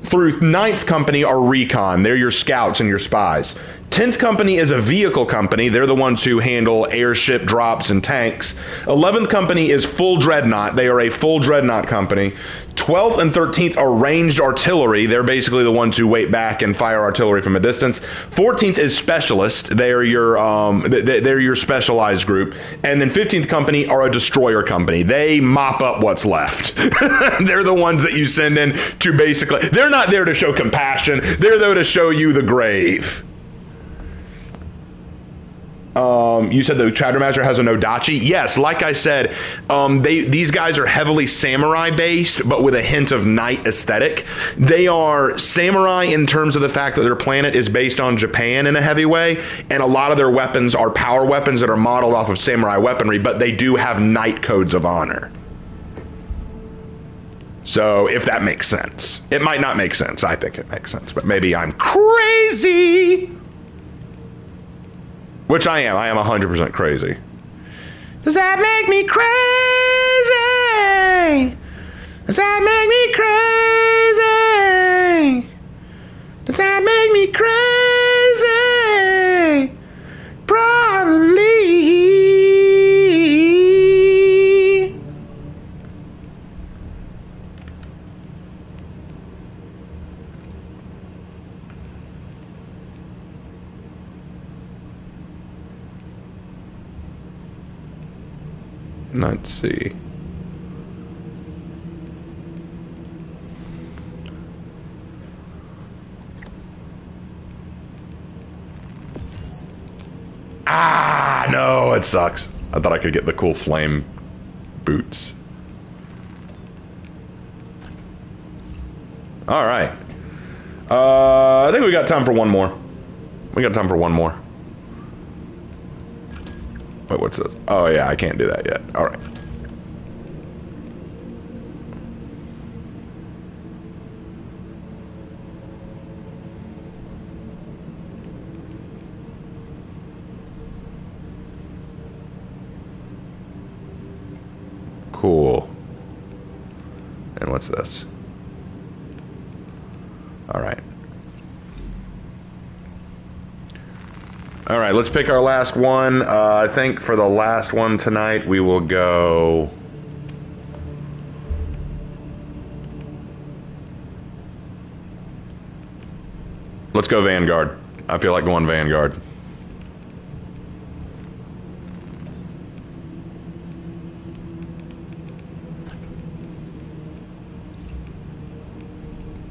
through 9th company are recon. They're your scouts and your spies. 10th company is a vehicle company. They're the ones who handle airship drops and tanks. 11th company is full dreadnought. They are a full dreadnought company. 12th and 13th are ranged artillery. They're basically the ones who wait back and fire artillery from a distance. 14th is specialist. They're your specialized group. And then 15th company are a destroyer company. They mop up what's left. They're the ones that you send in to basically, they're not there to show compassion. They're there to show you the grave. You said the Chowder Master has a Nodachi? Yes, like I said, these guys are heavily samurai based, but with a hint of knight aesthetic. They are samurai in terms of the fact that their planet is based on Japan in a heavy way, and a lot of their weapons are power weapons that are modeled off of samurai weaponry, but they do have knight codes of honor. So, if that makes sense. It might not make sense. I think it makes sense, but maybe I'm crazy. Which I am. I am 100% crazy. Does that make me crazy? Does that make me crazy? Does that make me crazy? Probably. Let's see. Ah, no, it sucks. I thought I could get the cool flame boots. All right. I think we got time for one more. Wait, what's this? Oh, yeah, I can't do that yet. All right. Cool. And what's this? All right. All right, let's pick our last one. I think for the last one tonight, we will go... Let's go Vanguard. I feel like going Vanguard.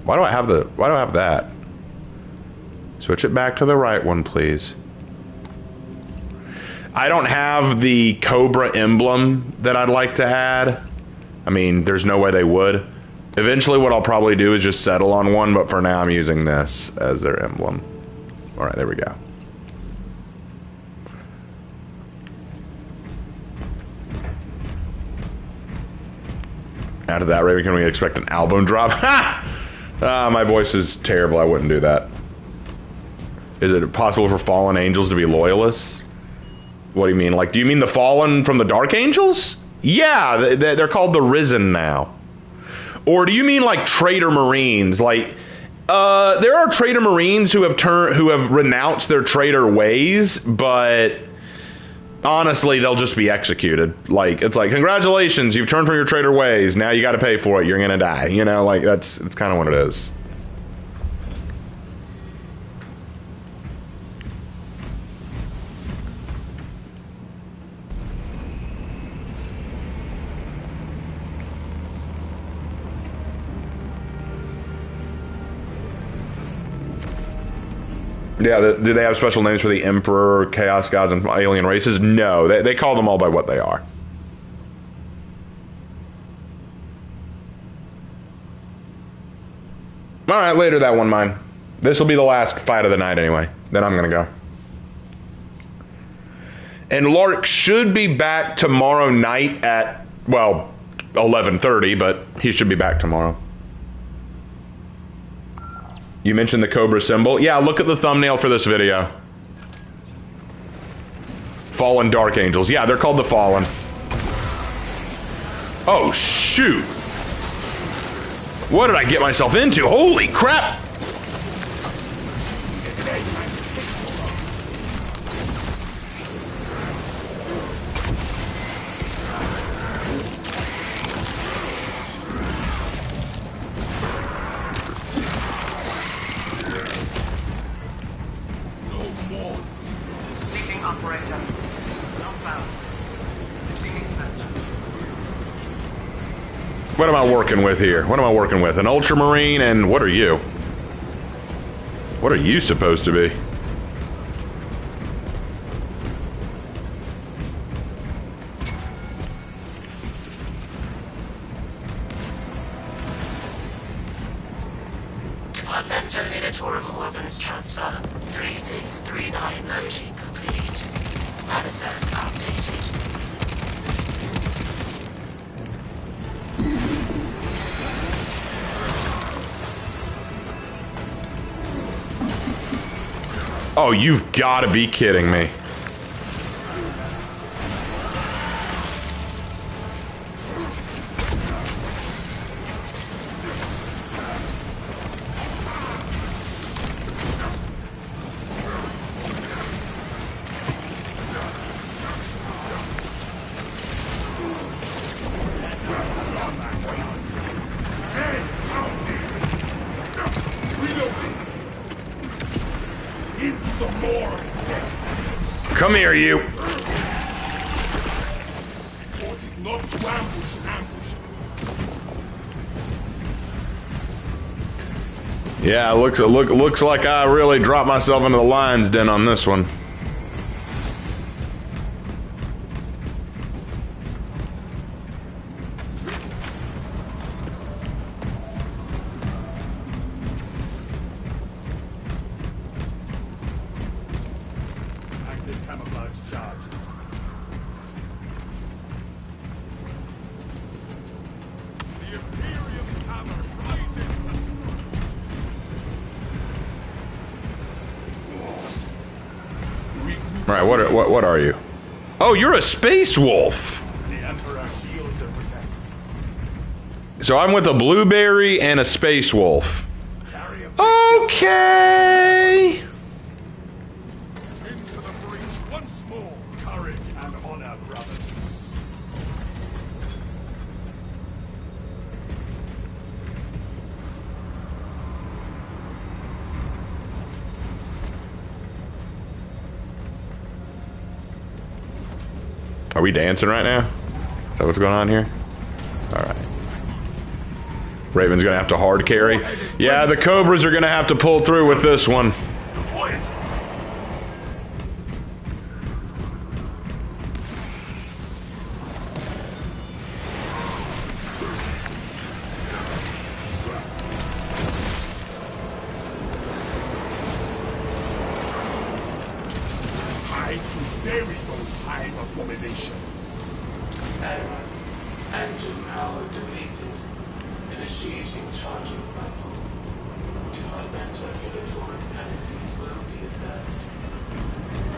Why do I have that? Switch it back to the right one, please. I don't have the Cobra emblem that I'd like to add. I mean, there's no way they would. Eventually what I'll probably do is just settle on one, but for now I'm using this as their emblem. Alright, there we go. After that, Raven, can we expect an album drop? Ha! My voice is terrible, I wouldn't do that. Is it possible for fallen angels to be loyalists? What do you mean? Like, do you mean the fallen from the Dark Angels? Yeah, they're called the Risen now. Or do you mean like traitor Marines? Like, there are traitor Marines who have renounced their traitor ways, but honestly, they'll just be executed. Like, it's like, congratulations, you've turned from your traitor ways. Now you got to pay for it. You're gonna die. You know, like that's kind of what it is. Yeah, do they have special names for the Emperor, Chaos Gods, and alien races? No, they call them all by what they are. Alright, later that one, mine. This will be the last fight of the night anyway. Then I'm gonna go. And Lark should be back tomorrow night at, well, 11:30, but he should be back tomorrow. You mentioned the Cobra symbol. Yeah, look at the thumbnail for this video. Fallen Dark Angels. Yeah, they're called the Fallen. Oh, shoot. What did I get myself into? Holy crap! What am I working with here? What am I working with? An Ultramarine, and what are you? What are you supposed to be? Departmental Minatorum Orbans Transfer 3639 loading complete. Manifest updated. Oh, you've got to be kidding me. Come here, you. Yeah, looks like I really dropped myself into the lion's den on this one. Right, what are you? Oh, you're a space wolf. The Emperor shields and protects. So I'm with a blueberry and a space wolf. Okay. Into the breach once more. Courage and honor, brothers. Are we dancing right now? Is that what's going on here? Alright. Raven's gonna have to hard carry. Yeah, the Cobras are gonna have to pull through with this one. Time to bury those hive abominations. Engine power depleted. Initiating charging cycle. Departmental unitary penalties will be assessed.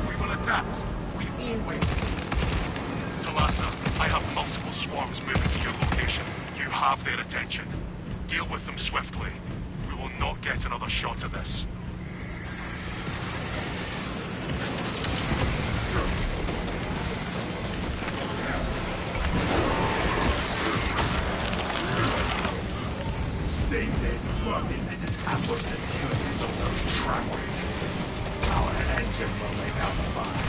We will adapt. We always do. Talassa, I have multiple swarms moving to your location. You have their attention. Deal with them swiftly. We will not get another shot at this. Stay dead, vermin. Let us ambush the diligence of those tramways. Our engine will make out the fire.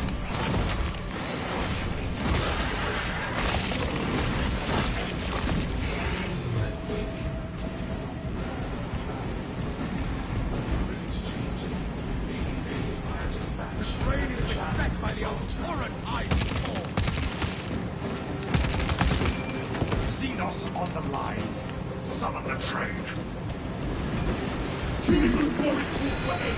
The train is beset by the abhorrent ice. Xenos on the lines. Summon the train. Kill it before it moves away.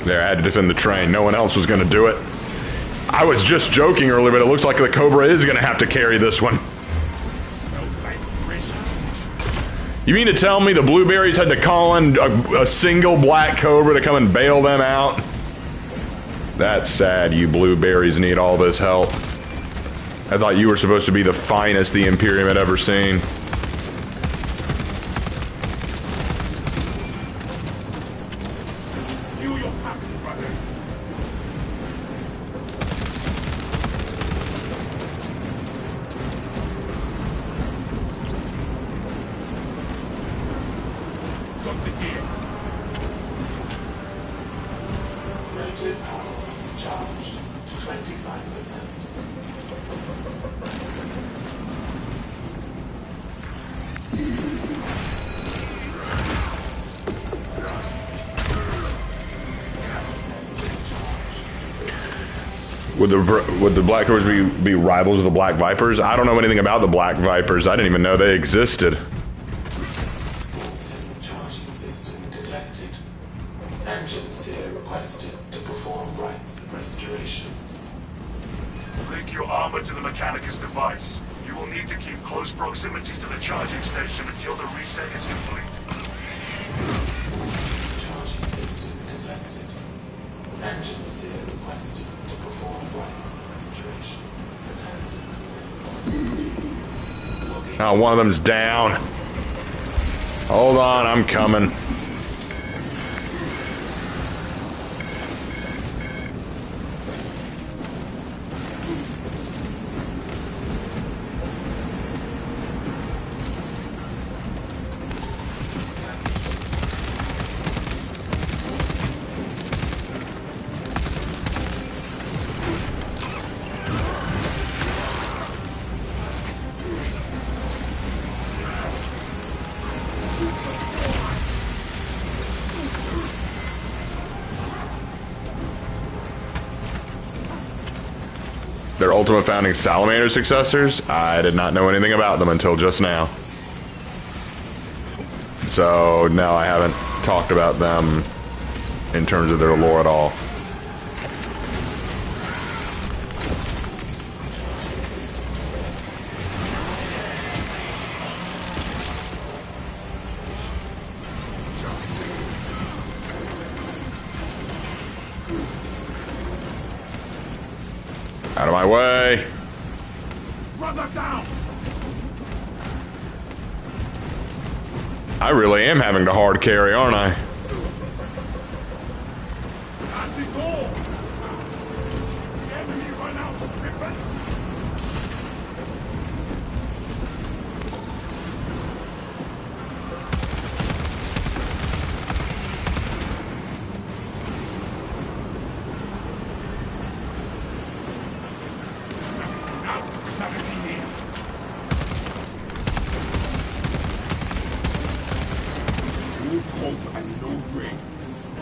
There, I had to defend the train. No one else was going to do it. I was just joking earlier, but it looks like the Cobra is going to have to carry this one. You mean to tell me the Blueberries had to call in a single Black Cobra to come and bail them out? That's sad. You Blueberries need all this help. I thought you were supposed to be the finest the Imperium had ever seen. View your packs, brothers. Got the gear. Motive power charged to 25%. Would the Black Cobras be rivals of the Black Vipers? I don't know anything about the Black Vipers. I didn't even know they existed. Charging system detected. Engine seer requested to perform rites of restoration. Link your armor to the Mechanicus device. You will need to keep close proximity to the charging station until the reset is complete. Charging system detected. Engine seer requested to perform rites of restoration. Attendant. Oh, one of them's down. Hold on, I'm coming. Their Ultima Founding Salamander successors? I did not know anything about them until just now. So, no, I haven't talked about them in terms of their lore at all. Out of my way. Brother down! I really am having to hard carry, aren't I? That is all! The enemy run out of defense! No hope and no brains.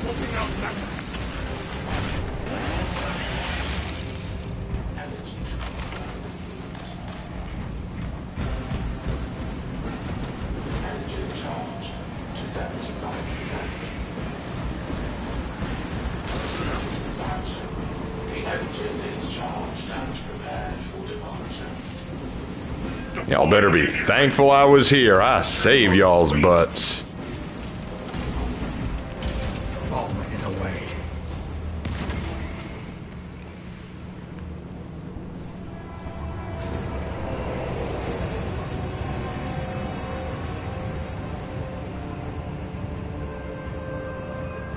Swapping out Nazi. Energy transfer received. Engine charged to 75%. Dispatcher. The engine is charged and prepared for departure. Y'all better be thankful I was here. I saved y'all's butts. Bomb is away.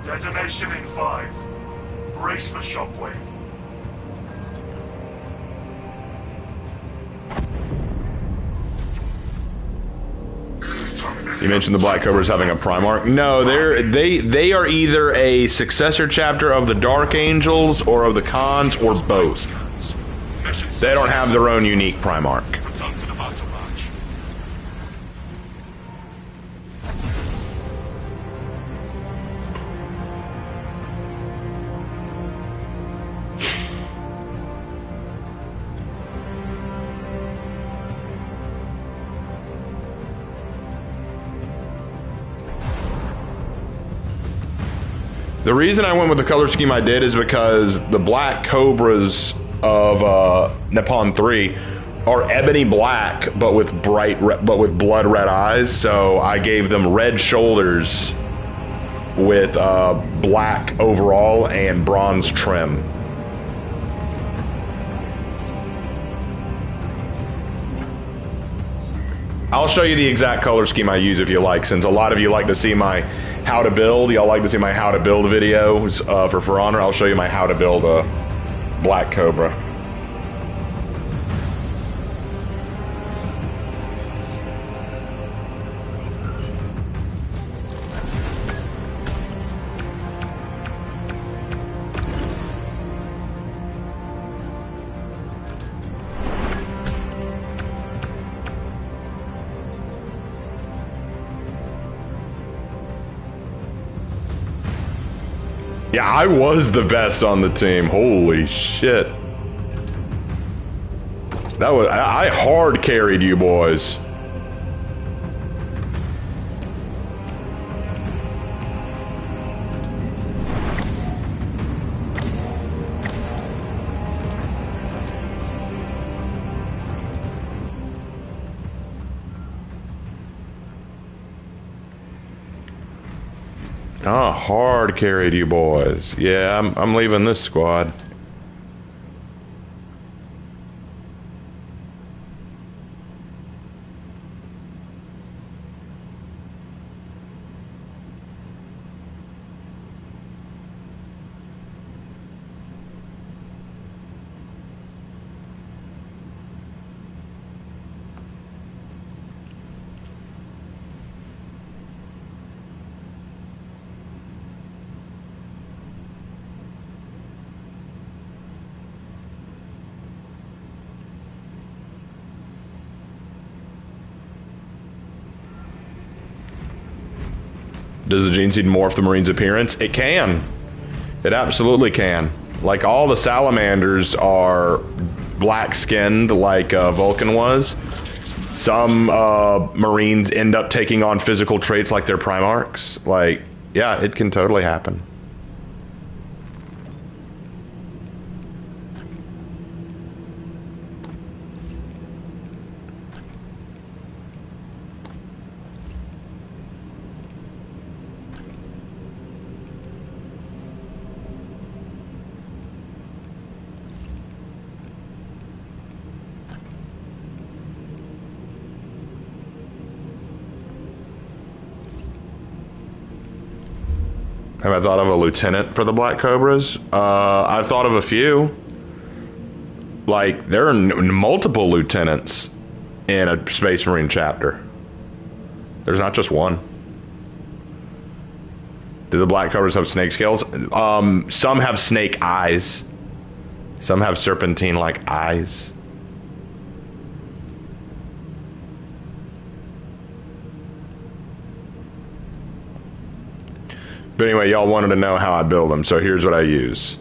Detonation in 5. Brace for shockwave. You mentioned the Black Cobras having a Primarch. No, they are either a successor chapter of the Dark Angels or of the Khans or both. They don't have their own unique Primarch. Return to the battle barge. The reason I went with the color scheme I did is because the Black Cobras of Nippon 3 are ebony black, but with blood red eyes. So I gave them red shoulders with black overall and bronze trim. I'll show you the exact color scheme I use if you like, since a lot of you like to see my how to build. Y'all like to see my how to build videos for Honor. I'll show you my how to build a Black Cobra. Yeah, I was the best on the team. Holy shit. I hard carried you boys. Ah, hard carried you boys. Yeah, I'm leaving this squad. Does the gene seed morph the Marine's appearance? It can. It absolutely can. Like, all the salamanders are black-skinned like Vulcan was. Some Marines end up taking on physical traits like their Primarchs. Like, yeah, it can totally happen. Have I thought of a lieutenant for the Black Cobras? I've thought of a few. Like, there are multiple lieutenants in a Space Marine chapter. There's not just one. Do the Black Cobras have snake scales? Some have snake eyes. Some have serpentine-like eyes. But anyway, y'all wanted to know how I build them, so here's what I use.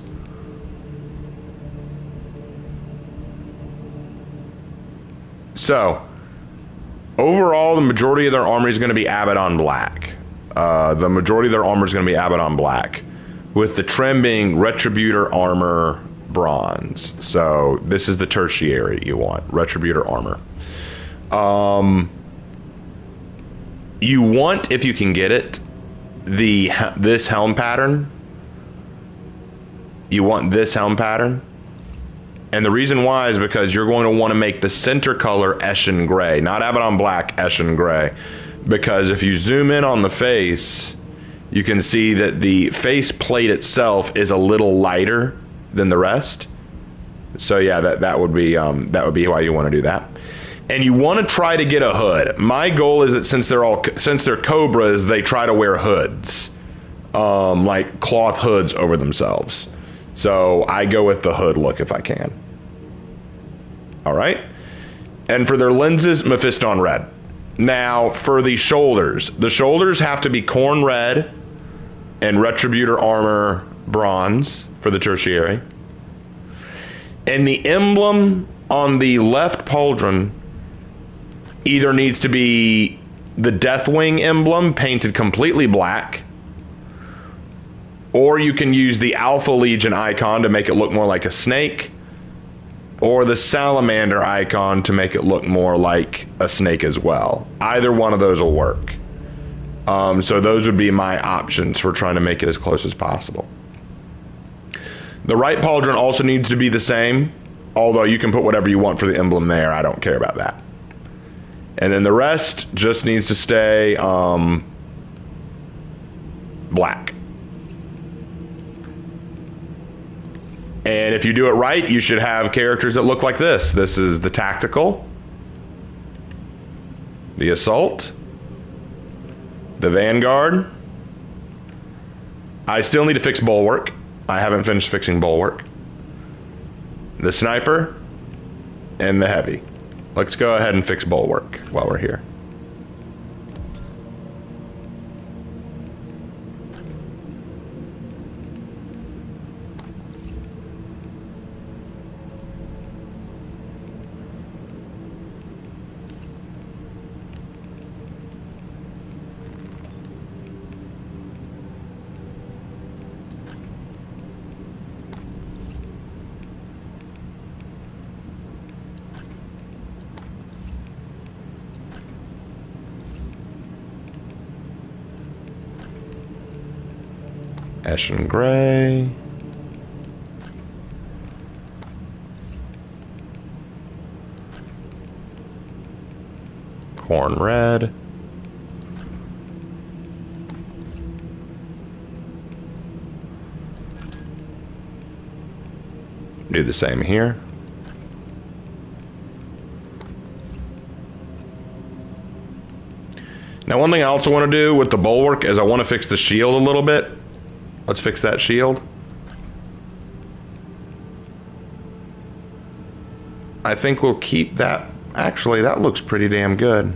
So, overall, the majority of their armor is going to be Abaddon Black. The majority of their armor is going to be Abaddon Black, with the trim being Retributor Armor Bronze. So, this is the tertiary you want, Retributor Armor. You want, if you can get it, this helm pattern. You want this helm pattern, and the reason why is because you're going to want to make the center color Eshin Gray, not Abaddon Black, Eshin Gray, because if you zoom in on the face, you can see that the face plate itself is a little lighter than the rest. So yeah, that would be why you want to do that. And you want to try to get a hood. My goal is that since they're Cobras, they try to wear hoods, like cloth hoods over themselves. So I go with the hood look if I can. All right. And for their lenses, Mephiston red. Now for the shoulders have to be corn red and Retributor armor bronze for the tertiary. And the emblem on the left pauldron either needs to be the Deathwing emblem painted completely black, Or you can use the Alpha Legion icon to make it look more like a snake, or the Salamander icon to make it look more like a snake as well. Either one of those will work. So those would be my options for trying to make it as close as possible. The right pauldron also needs to be the same, although you can put whatever you want for the emblem there. I don't care about that. And then the rest just needs to stay black. And if you do it right, you should have characters that look like this. This is the Tactical, the Assault, the Vanguard. I still need to fix Bulwark. I haven't finished fixing Bulwark. The Sniper, and the Heavy. Let's go ahead and fix Bulwark while we're here. Ashen Gray. Corn Red. Do the same here. Now, one thing I also want to do with the Bulwark is I want to fix the shield a little bit. Let's fix that shield. I think we'll keep that. Actually, that looks pretty damn good.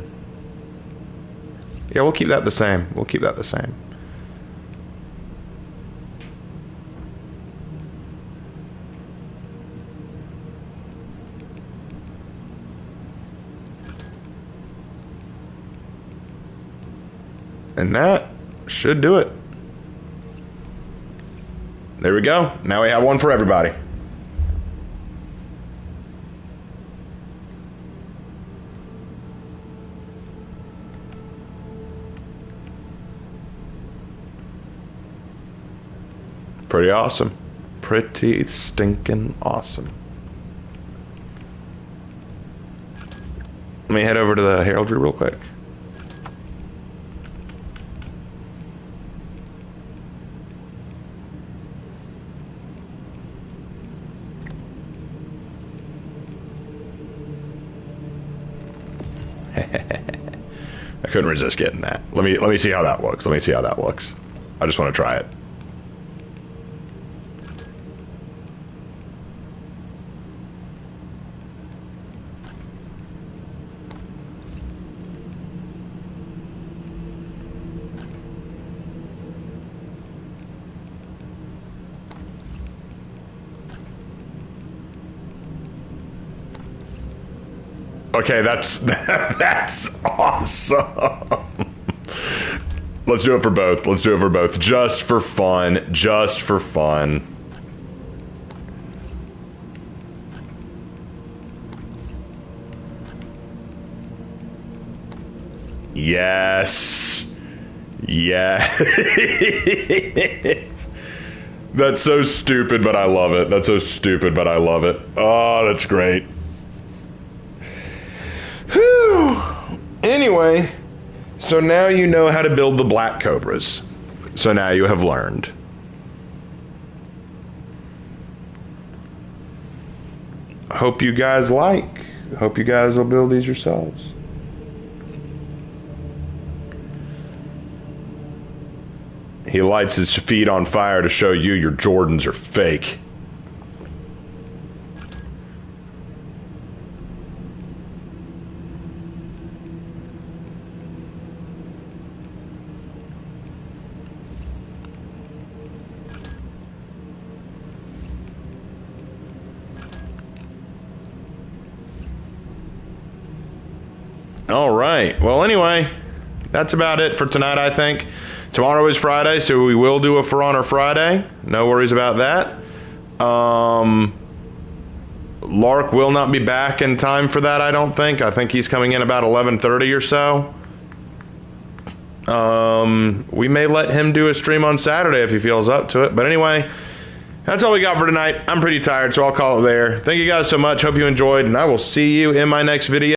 Yeah, we'll keep that the same. We'll keep that the same. And that should do it. There we go. Now we have one for everybody. Pretty awesome. Pretty stinking awesome. Let me head over to the heraldry real quick. I couldn't resist getting that. Let me see how that looks. Let me see how that looks. I just want to try it. Okay, that's awesome. Let's do it for both. Let's do it for both. Just for fun. Just for fun. Yes. Yeah. That's so stupid, but I love it. That's so stupid, but I love it. Oh, that's great. Whew. Anyway, so now you know how to build the Black Cobras. So now you have learned. Hope you guys hope you guys will build these yourselves. He lights his feet on fire to show you your Jordans are fake. All right. Well, anyway, that's about it for tonight, I think. Tomorrow is Friday, so we will do a For Honor Friday. No worries about that. Lark will not be back in time for that, I don't think. I think he's coming in about 11:30 or so. We may let him do a stream on Saturday if he feels up to it. But anyway, that's all we got for tonight. I'm pretty tired, so I'll call it there. Thank you guys so much. Hope you enjoyed, and I will see you in my next video.